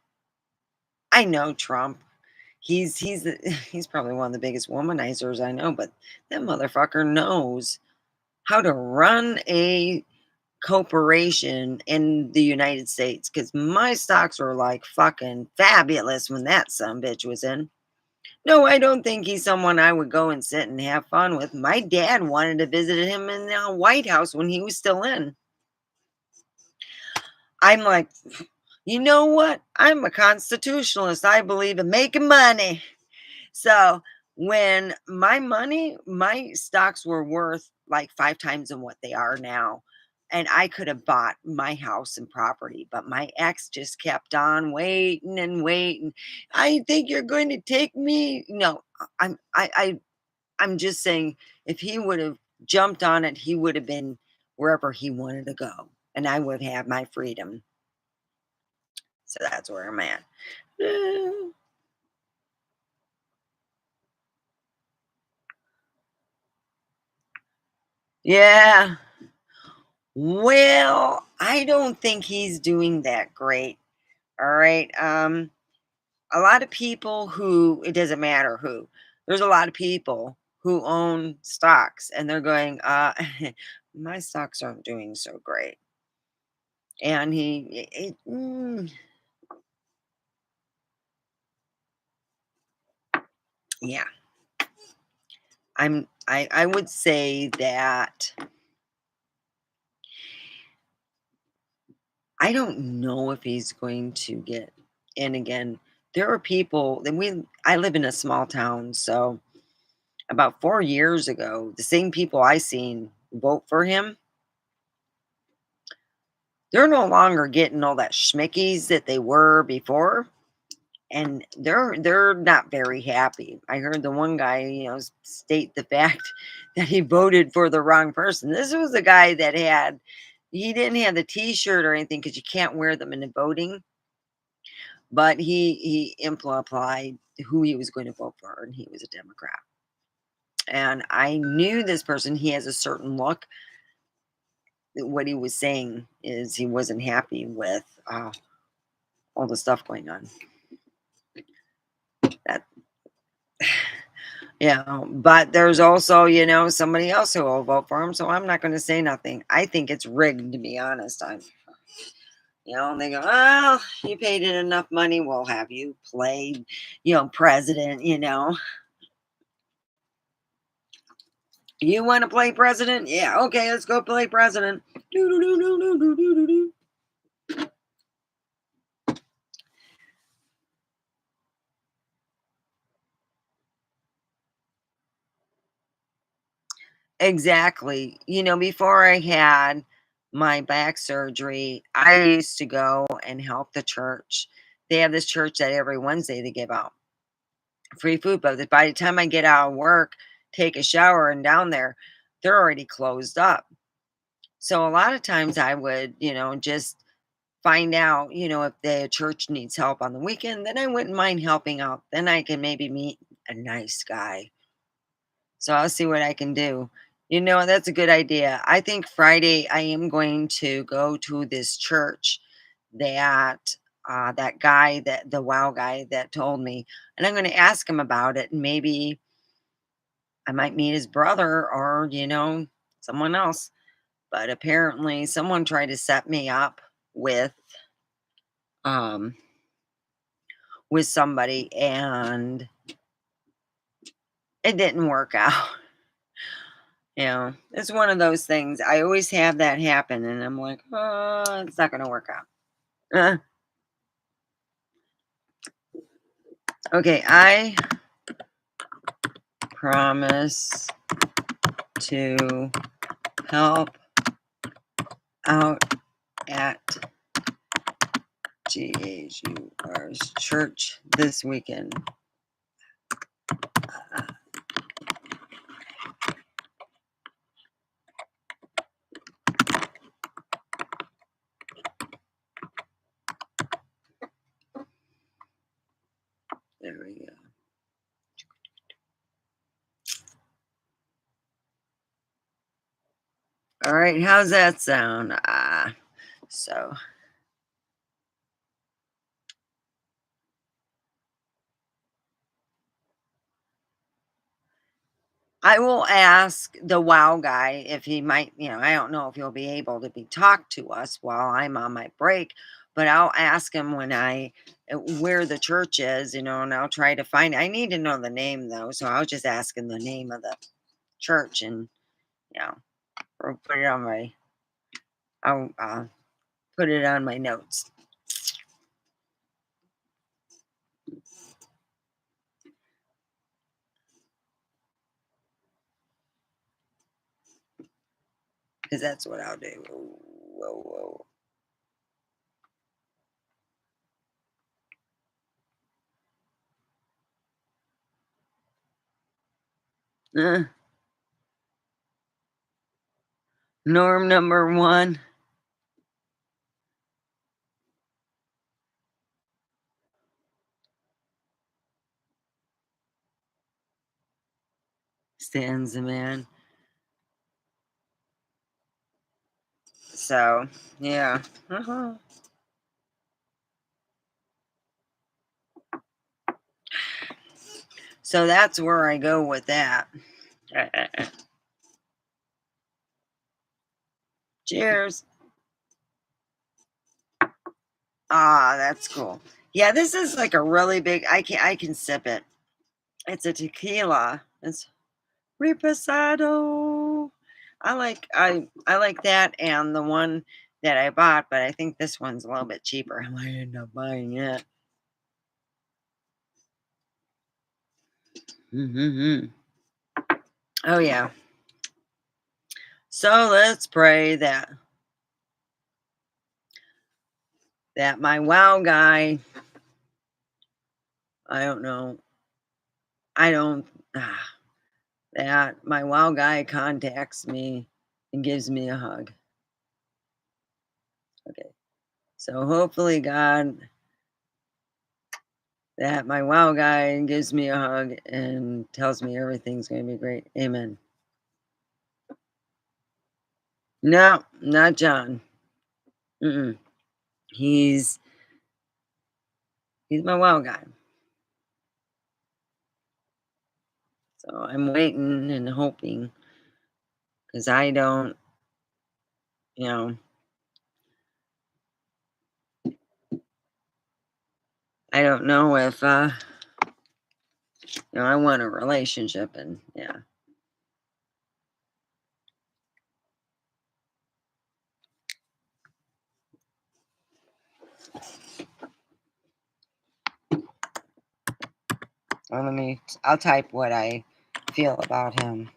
I know Trump. He's probably one of the biggest womanizers I know, but that motherfucker knows how to run a corporation in the United States. Because my stocks were like fucking fabulous when that bitch was in. No, I don't think he's someone I would go and sit and have fun with. My dad wanted to visit him in the White House when he was still in. I'm like, you know what? I'm a constitutionalist. I believe in making money. So when my stocks were worth like 5 times than what they are now. And I could have bought my house and property, but my ex just kept on waiting and waiting. I think you're going to take me. No, I'm just saying if he would have jumped on it, he would have been wherever he wanted to go. And I would have had my freedom. So that's where I'm at. Uh, Yeah. Well, I don't think he's doing that great. All right. A lot of people who it doesn't matter who. There's a lot of people who own stocks and they're going, my stocks aren't doing so great. And yeah, I would say that I don't know if he's going to get in again. There are people that I live in a small town, so about 4 years ago, the same people I seen vote for him, they're no longer getting all that schmickies that they were before, and they're not very happy. I heard the one guy, state the fact that he voted for the wrong person. This was a guy that he didn't have the T-shirt or anything because you can't wear them in the voting, but he implied who he was going to vote for, and he was a Democrat. And I knew this person. He has a certain look. What he was saying is he wasn't happy with all the stuff going on. That, but there's also, somebody else who will vote for him. So I'm not going to say nothing. I think it's rigged, to be honest. They go, well, you paid in enough money. We'll have you play, president. You want to play president? Yeah, okay, let's go play president. Exactly. Before I had my back surgery, I used to go and help the church. They have this church that every Wednesday they give out free food, but by the time I get out of work, take a shower and down there, they're already closed up. So a lot of times I would, just find out, if the church needs help on the weekend, then I wouldn't mind helping out. Then I can maybe meet a nice guy. So I'll see what I can do. That's a good idea. I think Friday I am going to go to this church that that guy, that the wow guy that told me, and I'm going to ask him about it, and maybe I might meet his brother or someone else. But apparently someone tried to set me up um with somebody, and it didn't work out. It's one of those things. I always have that happen, and I'm like, oh, it's not going to work out. Uh, okay, I promise to help out at G-H-U-R's church this weekend. There we go. All right, how's that sound? So I will ask the wow guy if he might, I don't know if he'll be able to be talk to us while I'm on my break, but I'll ask him when where the church is, and I'll try to find. I need to know the name though, so I'll just ask him the name of the church, and or put it on my. I'll put it on my notes. Because that's what I'll do. Whoa. Norm number 1. Stands the man. So, yeah. So that's where I go with that. Cheers. That's cool. Yeah, this is like a really big. I can sip it. It's a tequila. It's Reposado. I like that and the one that I bought, but I think this one's a little bit cheaper. I might end up buying it. Oh yeah. So let's pray that my wow guy. I don't know. I don't. That my wow guy contacts me and gives me a hug. Okay. So hopefully, God, that my wow guy gives me a hug and tells me everything's going to be great. Amen. No, not John. Mm-mm. He's my wow guy. So I'm waiting and hoping because I don't, you know, I don't know if, I want a relationship and yeah. Well, I'll type what I feel about him.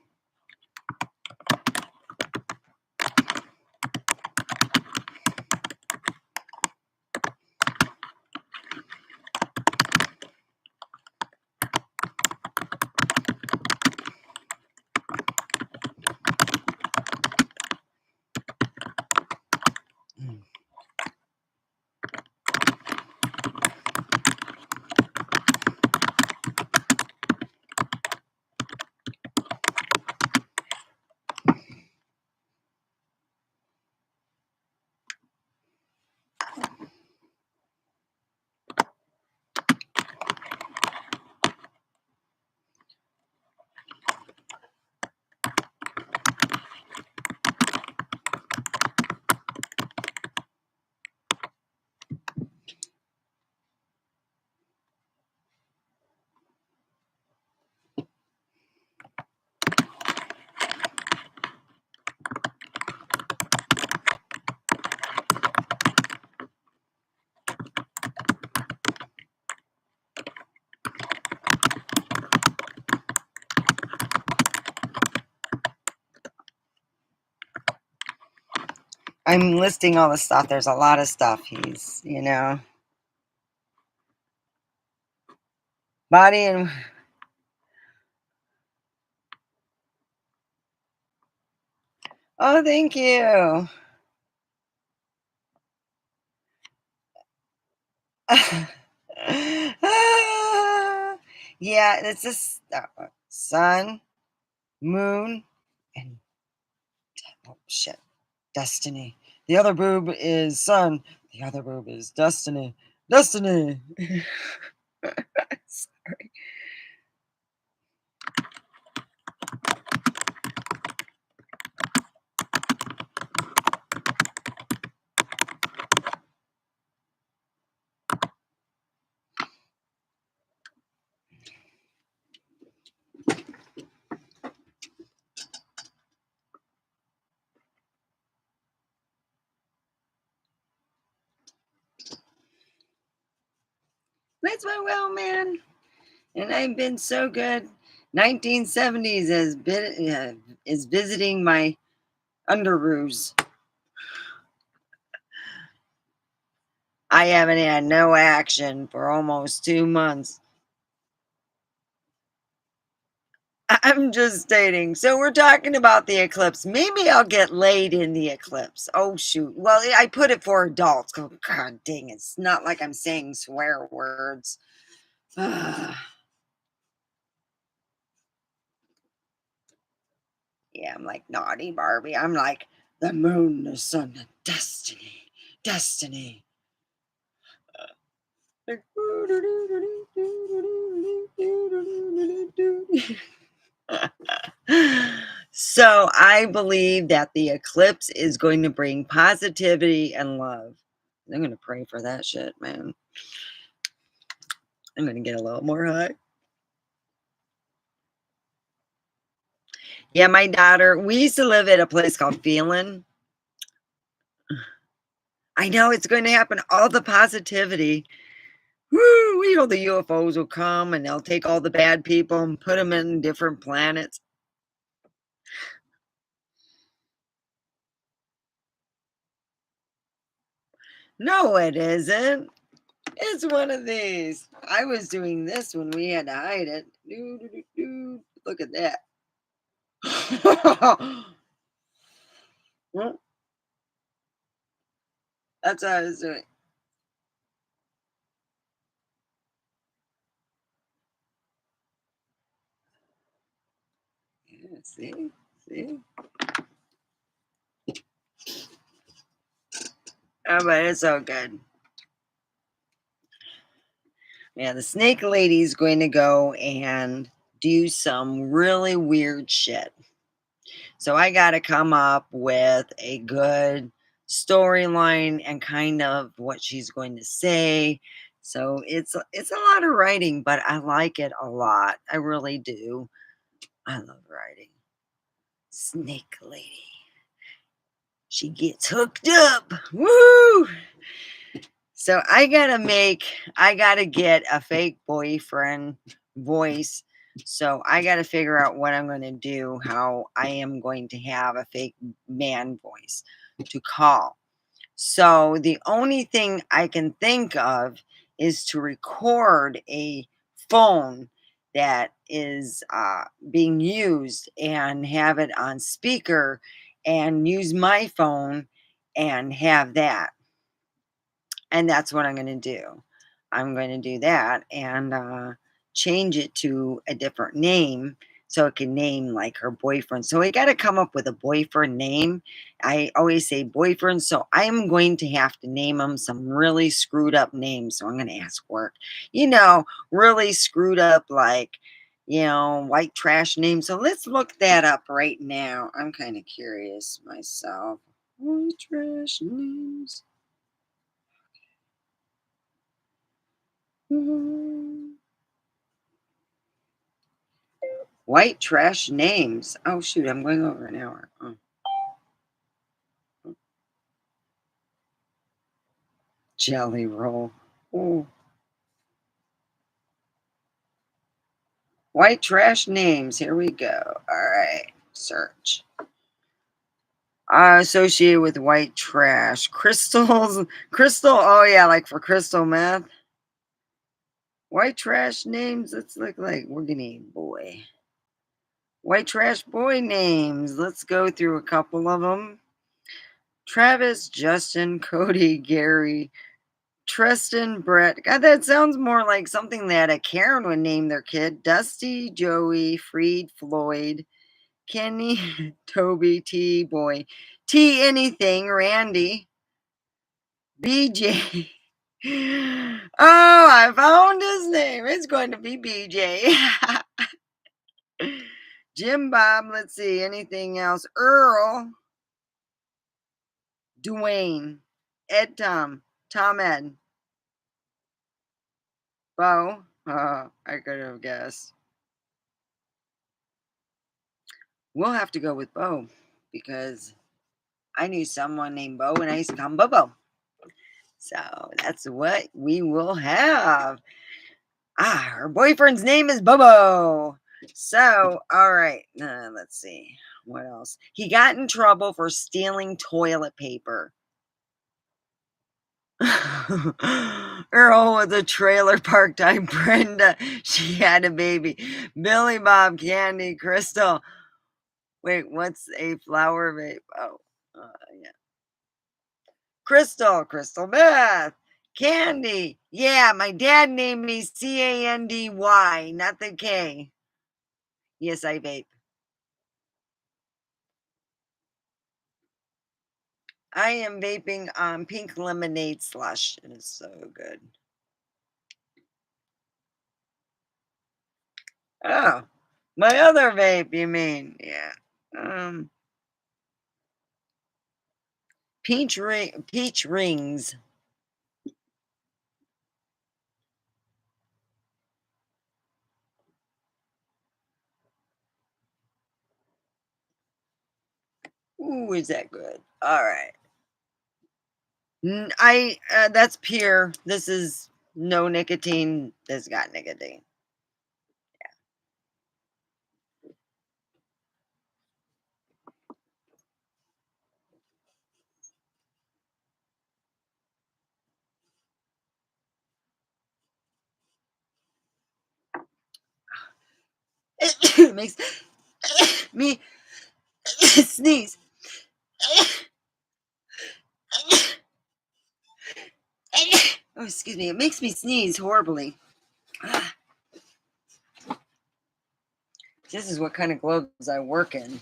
I'm listing all the stuff. There's a lot of stuff. He's. Body and oh, thank you. Ah, yeah, it's just sun, moon, and oh shit, destiny. The other boob is sun. The other boob is destiny. Destiny. Sorry. That's my well, man. And I've been so good. 1970s is visiting my underoos. I haven't had no action for almost 2 months. I'm just stating. So we're talking about the eclipse. Maybe I'll get laid in the eclipse. Oh shoot. Well, I put it for adults. Oh, God dang it. It's not like I'm saying swear words. Yeah, I'm like naughty Barbie. I'm like the moon, the sun, the destiny. Destiny. Like, so I believe that the eclipse is going to bring positivity and love. I'm going to pray for that shit, man. I'm going to get a little more high. Yeah, my daughter, we used to live at a place called Feeling. I know it's going to happen. All the positivity. Woo, the UFOs will come and they'll take all the bad people and put them in different planets. No, it isn't. It's one of these. I was doing this when we had to hide it. Doo, doo, doo, doo. Look at that. Well, that's what I was doing. Yeah, see? See? Oh, but it's so good. Yeah, the snake lady's going to go and do some really weird shit. So I got to come up with a good storyline and kind of what she's going to say. So it's a lot of writing, but I like it a lot. I really do. I love writing. Snake lady. She gets hooked up. Woo! So I gotta get a fake boyfriend voice. So I gotta figure out what I'm gonna do, how I am going to have a fake man voice to call. So the only thing I can think of is to record a phone that is being used and have it on speaker and use my phone and have that. And that's what I'm gonna do. I'm going to do that and, change it to a different name so it can name, like, her boyfriend. So we gotta come up with a boyfriend name. I always say boyfriend, so I am going to have to name him some really screwed up names, so I'm gonna ask work. Really screwed up, like, white trash names. So let's look that up right now. I'm kinda curious myself. White trash names. Mhm. White trash names. Oh, shoot, I'm going over an hour. Oh, jelly roll. Oh, white trash names. Here we go. All right, search. Associated with white trash. Crystals. Crystal. Oh, yeah, like for crystal meth. White trash names. Let's look like we're gonna need boy. White trash boy names. Let's go through a couple of them. Travis, Justin, Cody, Gary, Tristan, Brett. God, that sounds more like something that a Karen would name their kid. Dusty, Joey, Freed, Floyd, Kenny, Toby, T, Boy, T, anything, Randy, BJ. Oh, I found his name. It's going to be BJ. Jim Bob, let's see, anything else? Earl, Dwayne, Ed Tom, Tom Ed, Bo. I could have guessed. We'll have to go with Bo because I knew someone named Bo and I used to call him Bobo. So that's what we will have. Her boyfriend's name is Bobo. So, all right, let's see. What else? He got in trouble for stealing toilet paper. Earl with a trailer park time. Brenda, she had a baby. Billy Bob, Candy, Crystal. Wait, what's a flower vape? Oh, yeah. Crystal Meth, Candy. Yeah, my dad named me Candy, not the K. Yes, I vape. I am vaping pink lemonade slush. It is so good. Oh, my other vape, you mean? Yeah. Peach rings. Ooh, is that good? All right. I that's pure. This is no nicotine. This got nicotine. It makes me sneeze. Oh, excuse me. It makes me sneeze horribly. This is what kind of gloves I work in.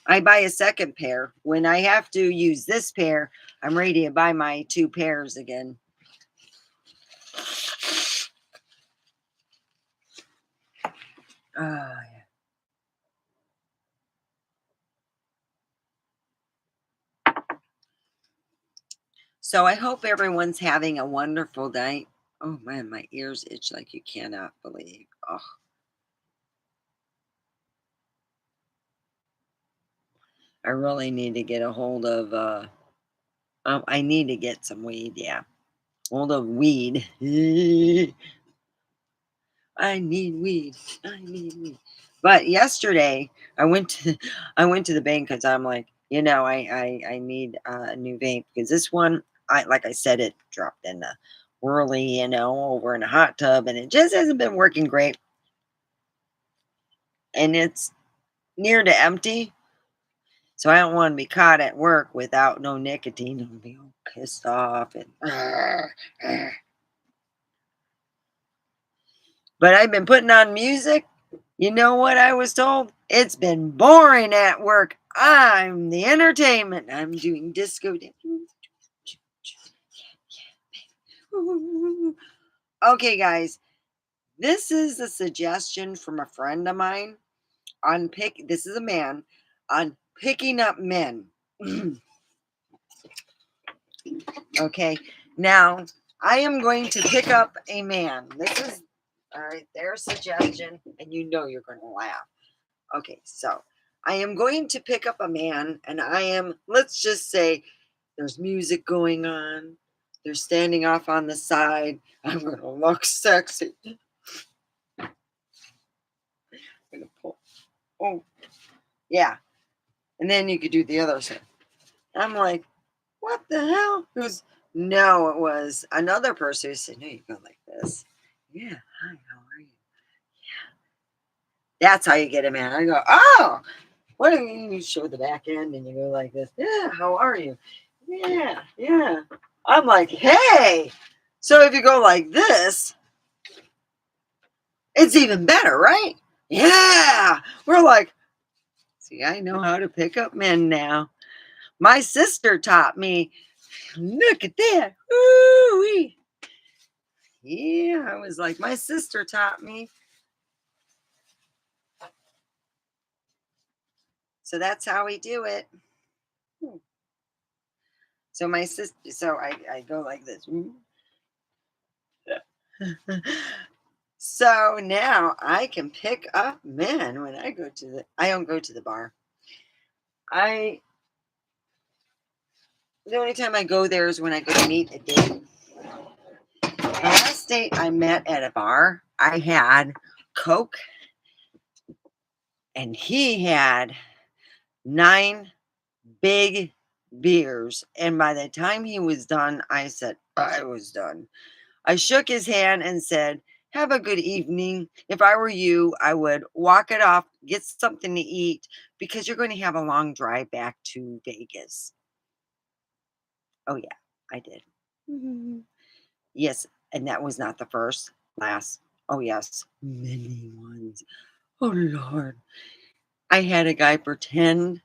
I buy a second pair. When I have to use this pair, I'm ready to buy my two pairs again. Oh, yeah. So I hope everyone's having a wonderful day. Oh man, my ears itch like you cannot believe. Oh, I really need to get a hold of I need to get some weed, yeah. Hold of weed. I need weed. I need weed. But yesterday I went to the bank because I'm like, I need a new vape because this one, I like I said, it dropped in the whirly, over in a hot tub, and it just hasn't been working great. And it's near to empty, so I don't want to be caught at work without no nicotine. I'm gonna be all pissed off and. But I've been putting on music. You know what I was told? It's been boring at work. I'm the entertainment. I'm doing disco dance. Okay, guys, this is a suggestion from a friend of mine on this is a man on picking up men. Okay, now I am going to pick up a man. This is all right, their suggestion, and you're going to laugh. Okay, so I am going to pick up a man, and let's just say, there's music going on. They're standing off on the side. I'm going to look sexy. I'm going to pull. Oh, yeah. And then you could do the other side. I'm like, what the hell? No, it was another person who said, no, you go like this. Yeah, hi, how are you? That's how you get a man. I go, oh, what do you show the back end and you go like this? Yeah, how are you? Yeah, yeah. I'm like, hey. So if you go like this, it's even better, right? Yeah. We're like, see, I know how to pick up men now. My sister taught me. Look at that. Ooh-wee. Yeah, I was like, my sister taught me. So that's how we do it. Hmm. So my sister, so I go like this. So now I can pick up men when I go to I don't go to the bar. I The only time I go there is when I go to meet a date. The last date I met at a bar, I had Coke and he had 9 big beers. And by the time he was done, I said, I was done. I shook his hand and said, have a good evening. If I were you, I would walk it off, get something to eat because you're going to have a long drive back to Vegas. Oh, yeah, I did. Mhm. Yes. And that was not the first, last. Oh, yes, many ones. Oh, Lord. I had a guy pretend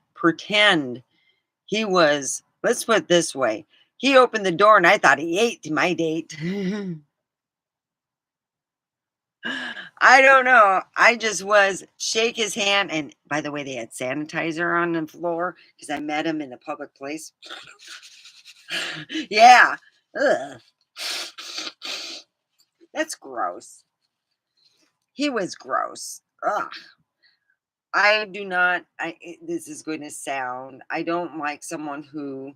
he was, let's put it this way. He opened the door and I thought he ate my date. I don't know. I just was shake his hand. And by the way, they had sanitizer on the floor because I met him in a public place. Yeah. Ugh. That's gross. He was gross. Ugh. I do not, this is going to sound, I don't like someone who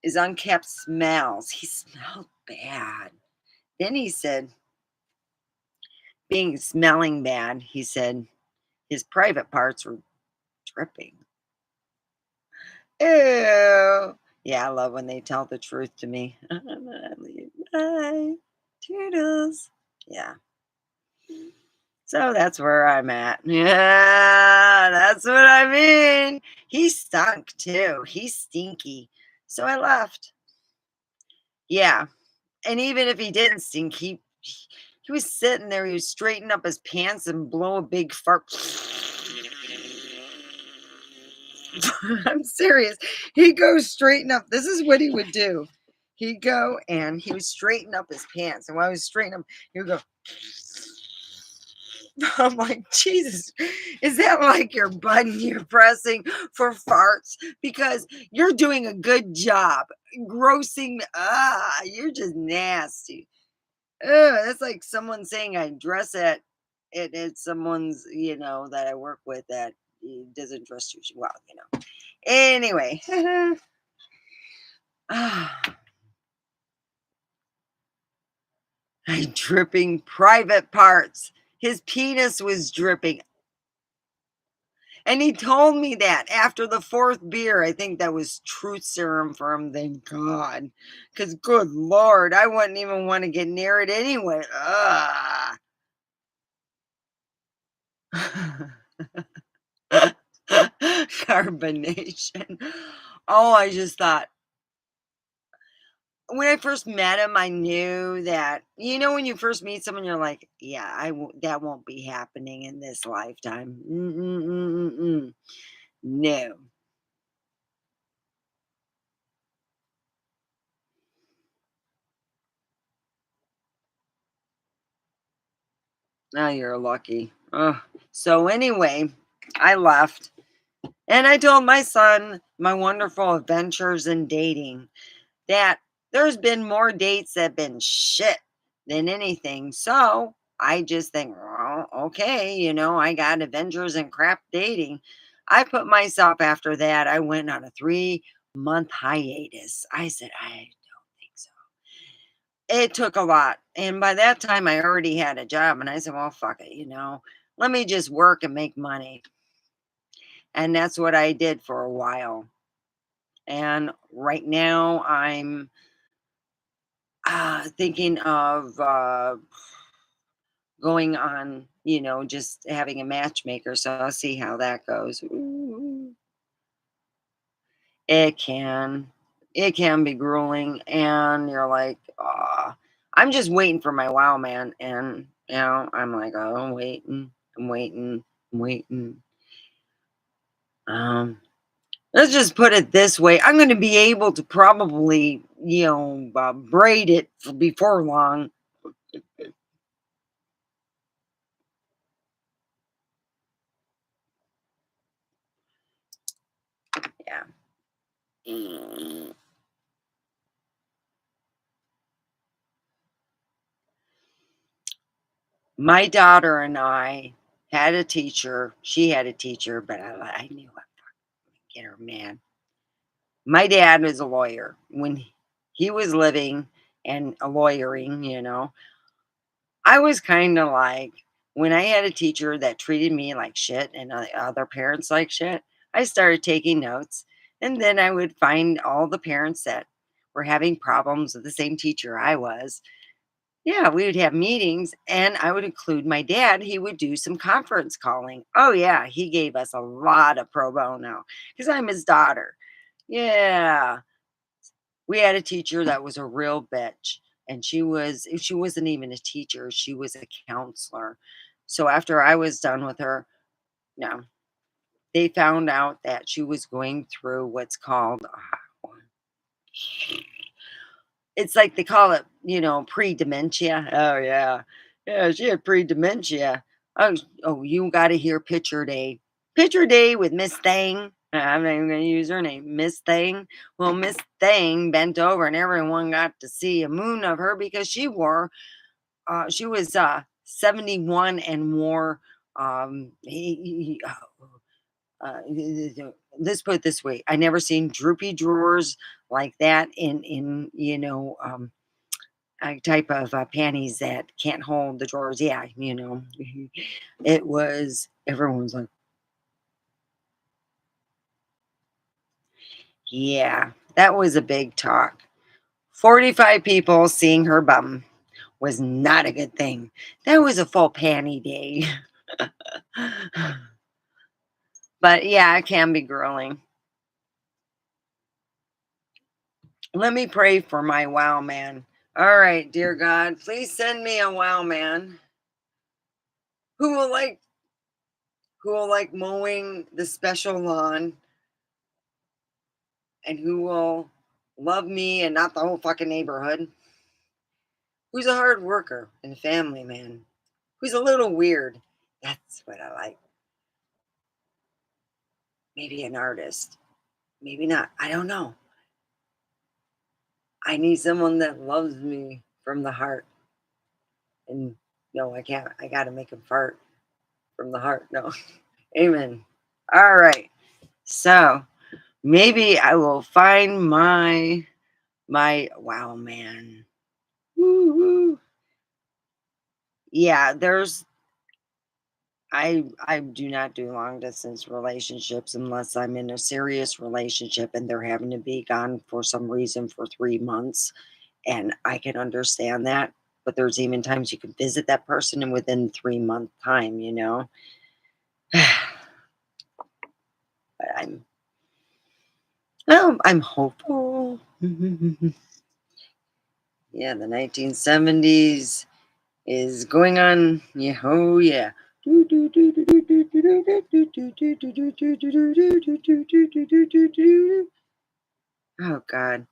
is unkept smells. He smelled bad. Then he said, being smelling bad, he said his private parts were dripping. Ew. Yeah, I love when they tell the truth to me. Bye. Toodles. Yeah. So that's where I'm at. Yeah, that's what I mean. He stunk too. He's stinky. So I left. Yeah. And even if he didn't stink, he was sitting there, he was straightening up his pants and blow a big fart. I'm serious. He goes straighten up. This is what he would do. He'd go and he would straighten up his pants. And while I was straightening them, he would go, I'm like, Jesus, is that like your button you're pressing for farts? Because you're doing a good job. Grossing, you're just nasty. That's like someone saying I dress at someone's, that I work with that doesn't dress too well, Anyway, dripping private parts. His penis was dripping. And he told me that after the 4th beer. I think that was truth serum for him, thank God. Because, good Lord, I wouldn't even want to get near it anyway. Ugh. Carbonation. Oh, I just thought, when I first met him, I knew that, when you first meet someone, you're like, yeah, that won't be happening in this lifetime. Mm-mm-mm-mm-mm. No. Now you're lucky. Ugh. So anyway, I left and I told my son my wonderful adventures in dating, that there's been more dates that have been shit than anything. So I just think, well, okay, I got adventures and crap dating. I put myself after that. I went on a 3-month hiatus. I said, I don't think so. It took a lot. And by that time, I already had a job. And I said, well, fuck it, let me just work and make money. And that's what I did for a while. And right now, thinking of going on, just having a matchmaker. So I'll see how that goes. Ooh, it can. It can be grueling. And you're like, I'm just waiting for my wow man. And, I'm like, oh, I'm waiting. I'm waiting. I'm waiting. Um, let's just put it this way. I'm going to be able to probably, braid it before long. Yeah. Mm. My daughter and I had a teacher. She had a teacher, but I knew I get her man. My dad was a lawyer. When he was living and a lawyering, I was kind of like, when I had a teacher that treated me like shit and other parents like shit, I started taking notes. And then I would find all the parents that were having problems with the same teacher I was. Yeah, we would have meetings and I would include my dad. He would do some conference calling. Oh, yeah, he gave us a lot of pro bono because I'm his daughter. Yeah, we had a teacher that was a real bitch, and she wasn't even a teacher, she was a counselor. So after I was done with her, no, they found out that she was going through what's called it's like they call it, pre-dementia. Oh, yeah. Yeah, she had pre-dementia. Oh, you gotta hear Picture Day. Picture Day with Miss Thing. I'm not even gonna use her name, Miss Thing. Well, Miss Thing bent over and everyone got to see a moon of her because she was 71 and wore uh, let's put it this way. I never seen droopy drawers like that in a type of panties that can't hold the drawers. Yeah, it was everyone's like, yeah, that was a big talk. 45 people seeing her bum was not a good thing. That was a full panty day. But yeah, it can be grueling. Let me pray for my wow man. All right, dear God, please send me a wow man who will like mowing the special lawn and who will love me and not the whole fucking neighborhood. Who's a hard worker and a family man. Who's a little weird. That's what I like. Maybe an artist. Maybe not. I don't know. I need someone that loves me from the heart. And no, I can't. I got to make him fart from the heart. No. Amen. All right. So maybe I will find my wow man. Woo-hoo. Yeah, I do not do long distance relationships unless I'm in a serious relationship and they're having to be gone for some reason for 3 months, and I can understand that, but there's even times you can visit that person and within 3-month time, you know? But I'm hopeful. Yeah, the 1970s is going on. Yeah, oh yeah. Oh God.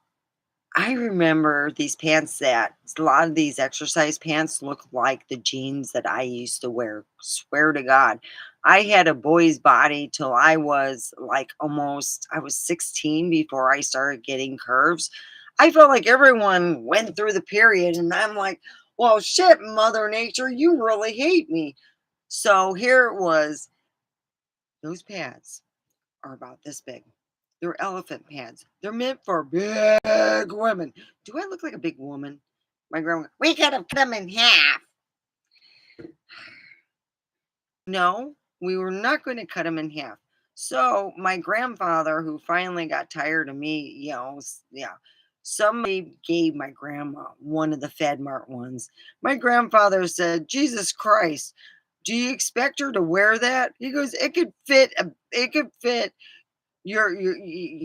I remember these pants that a lot of these exercise pants look like the jeans that I used to wear. Swear to God. I had a boy's body till I was like I was 16 before I started getting curves. I felt like everyone went through the period, and I'm like, well, shit, Mother Nature, you really hate me. So here it was. Those pants are about this big. They're elephant pants. They're meant for big women. Do I look like a big woman? My grandma, we could have cut them in half. No, we were not going to cut them in half. So my grandfather, who finally got tired of me, yeah, Somebody gave my grandma one of the Fed Mart ones. My grandfather said, "Jesus Christ, do you expect her to wear that?" He goes, it could fit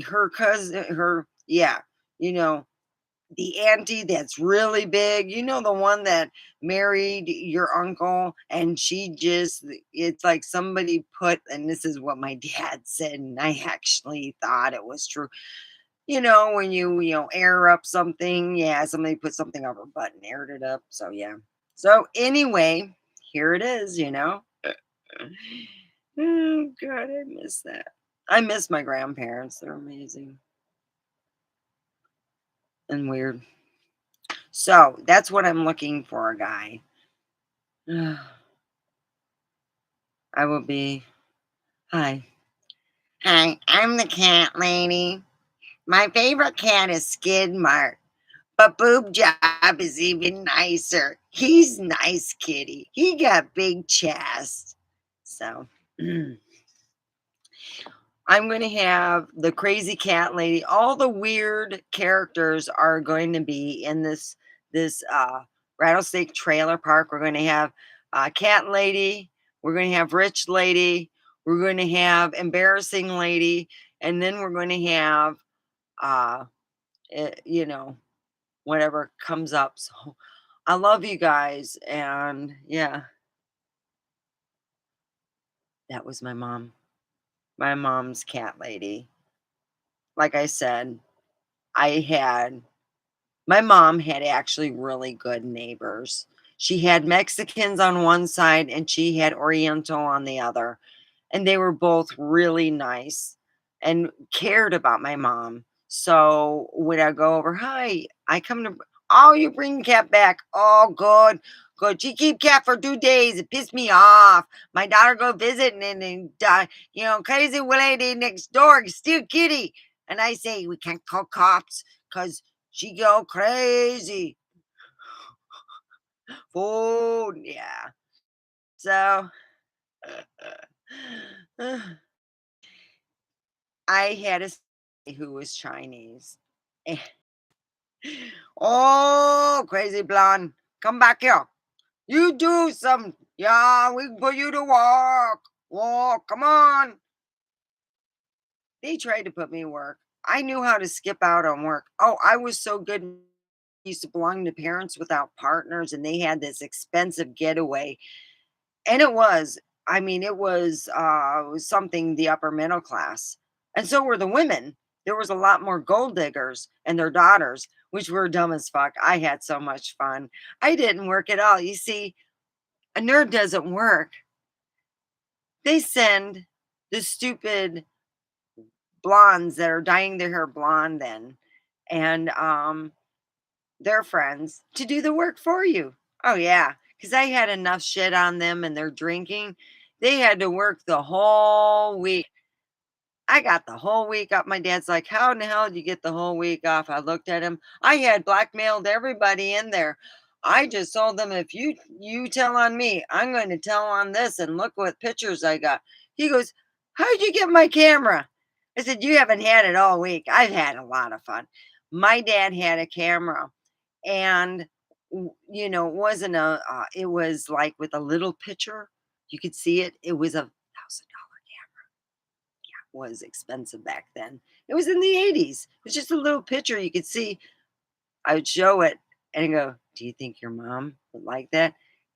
her cousin, yeah, you know, the auntie that's really big, the one that married your uncle, and she just, it's like somebody put, and this is what my dad said, and I actually thought it was true. When you air up something, yeah, somebody put something up her butt and aired it up. So yeah. So anyway, here it is. Oh God, I miss that. I miss my grandparents. They're amazing and weird. So that's what I'm looking for, a guy. I will be. Hi. Hi, I'm the cat lady. My favorite cat is Skid Mark. But Boob Job is even nicer. He's nice kitty. He got big chest. So I'm going to have the crazy cat lady. All the weird characters are going to be in this rattlesnake trailer park. We're going to have cat lady. We're going to have rich lady. We're going to have embarrassing lady, and then we're going to have uh, eh, you know whatever comes up. So I love you guys. And yeah, that was my mom. My mom's cat lady. Like I said, I had my mom had actually really good neighbors. She had Mexicans on one side and she had Oriental on the other. And they were both really nice and cared about my mom. So when I go over, hi, I come to, oh, you bring cat back. Oh, good, good. She keep cat for 2 days. It pissed me off. My daughter go visit and crazy lady next door steal kitty. And I say, we can't call cops because she go crazy. Food, yeah. So I had a who was Chinese. Eh, oh, crazy blonde, come back here. You do some. Yeah, we put you to work. Walk, come on. They tried to put me to work. I knew how to skip out on work. Oh, I was so good. Used to belong to Parents Without Partners, and they had this expensive getaway. And it was, I mean, it was something, the upper middle class. And so were the women. There was a lot more gold diggers and their daughters, which were dumb as fuck. I had so much fun. I didn't work at all. You see, a nerd doesn't work. They send the stupid blondes that are dyeing their hair blonde then, and their friends to do the work for you. Oh yeah, because I had enough shit on them and their drinking. They had to work the whole week. I got the whole week off. My dad's like, "How in the hell did you get the whole week off?" I looked at him. I had blackmailed everybody in there. I just told them, if you tell on me, I'm going to tell on this. And look what pictures I got. He goes, "How'd you get my camera?" I said, "You haven't had it all week. I've had a lot of fun." My dad had a camera, and it wasn't it was like with a little picture. You could see it. It was $1,000 was expensive back then. It was in the 80s. It's just a little picture you could see. I would show it and go, "Do you think your mom would like that?"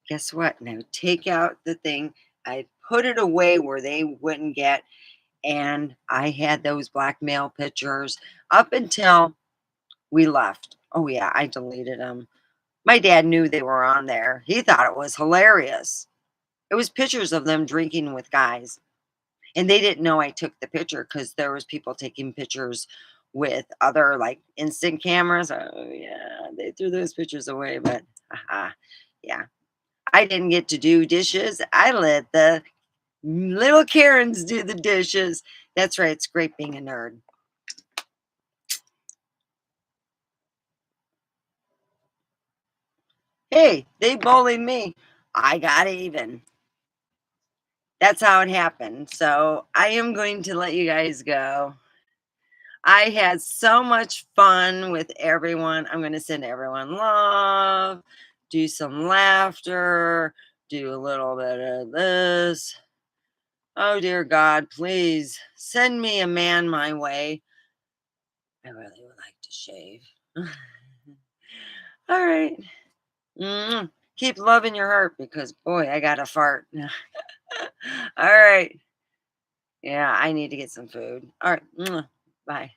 Guess what? And I would take out the thing. I'd put it away where they wouldn't get. And I had those blackmail pictures up until we left. Oh, yeah, I deleted them. My dad knew they were on there. He thought it was hilarious. It was pictures of them drinking with guys. And they didn't know I took the picture because there was people taking pictures with other, like, instant cameras. Oh, yeah, they threw those pictures away, but, yeah. I didn't get to do dishes. I let the little Karens do the dishes. That's right, it's great being a nerd. Hey, they bullied me. I got even. That's how it happened. So, I am going to let you guys go. I had so much fun with everyone. I'm going to send everyone love, do some laughter, do a little bit of this. Oh, dear God, please send me a man my way. I really would like to shave. All right. Mm. Keep loving your heart because, boy, I got to fart. All right. Yeah, I need to get some food. All right. Bye.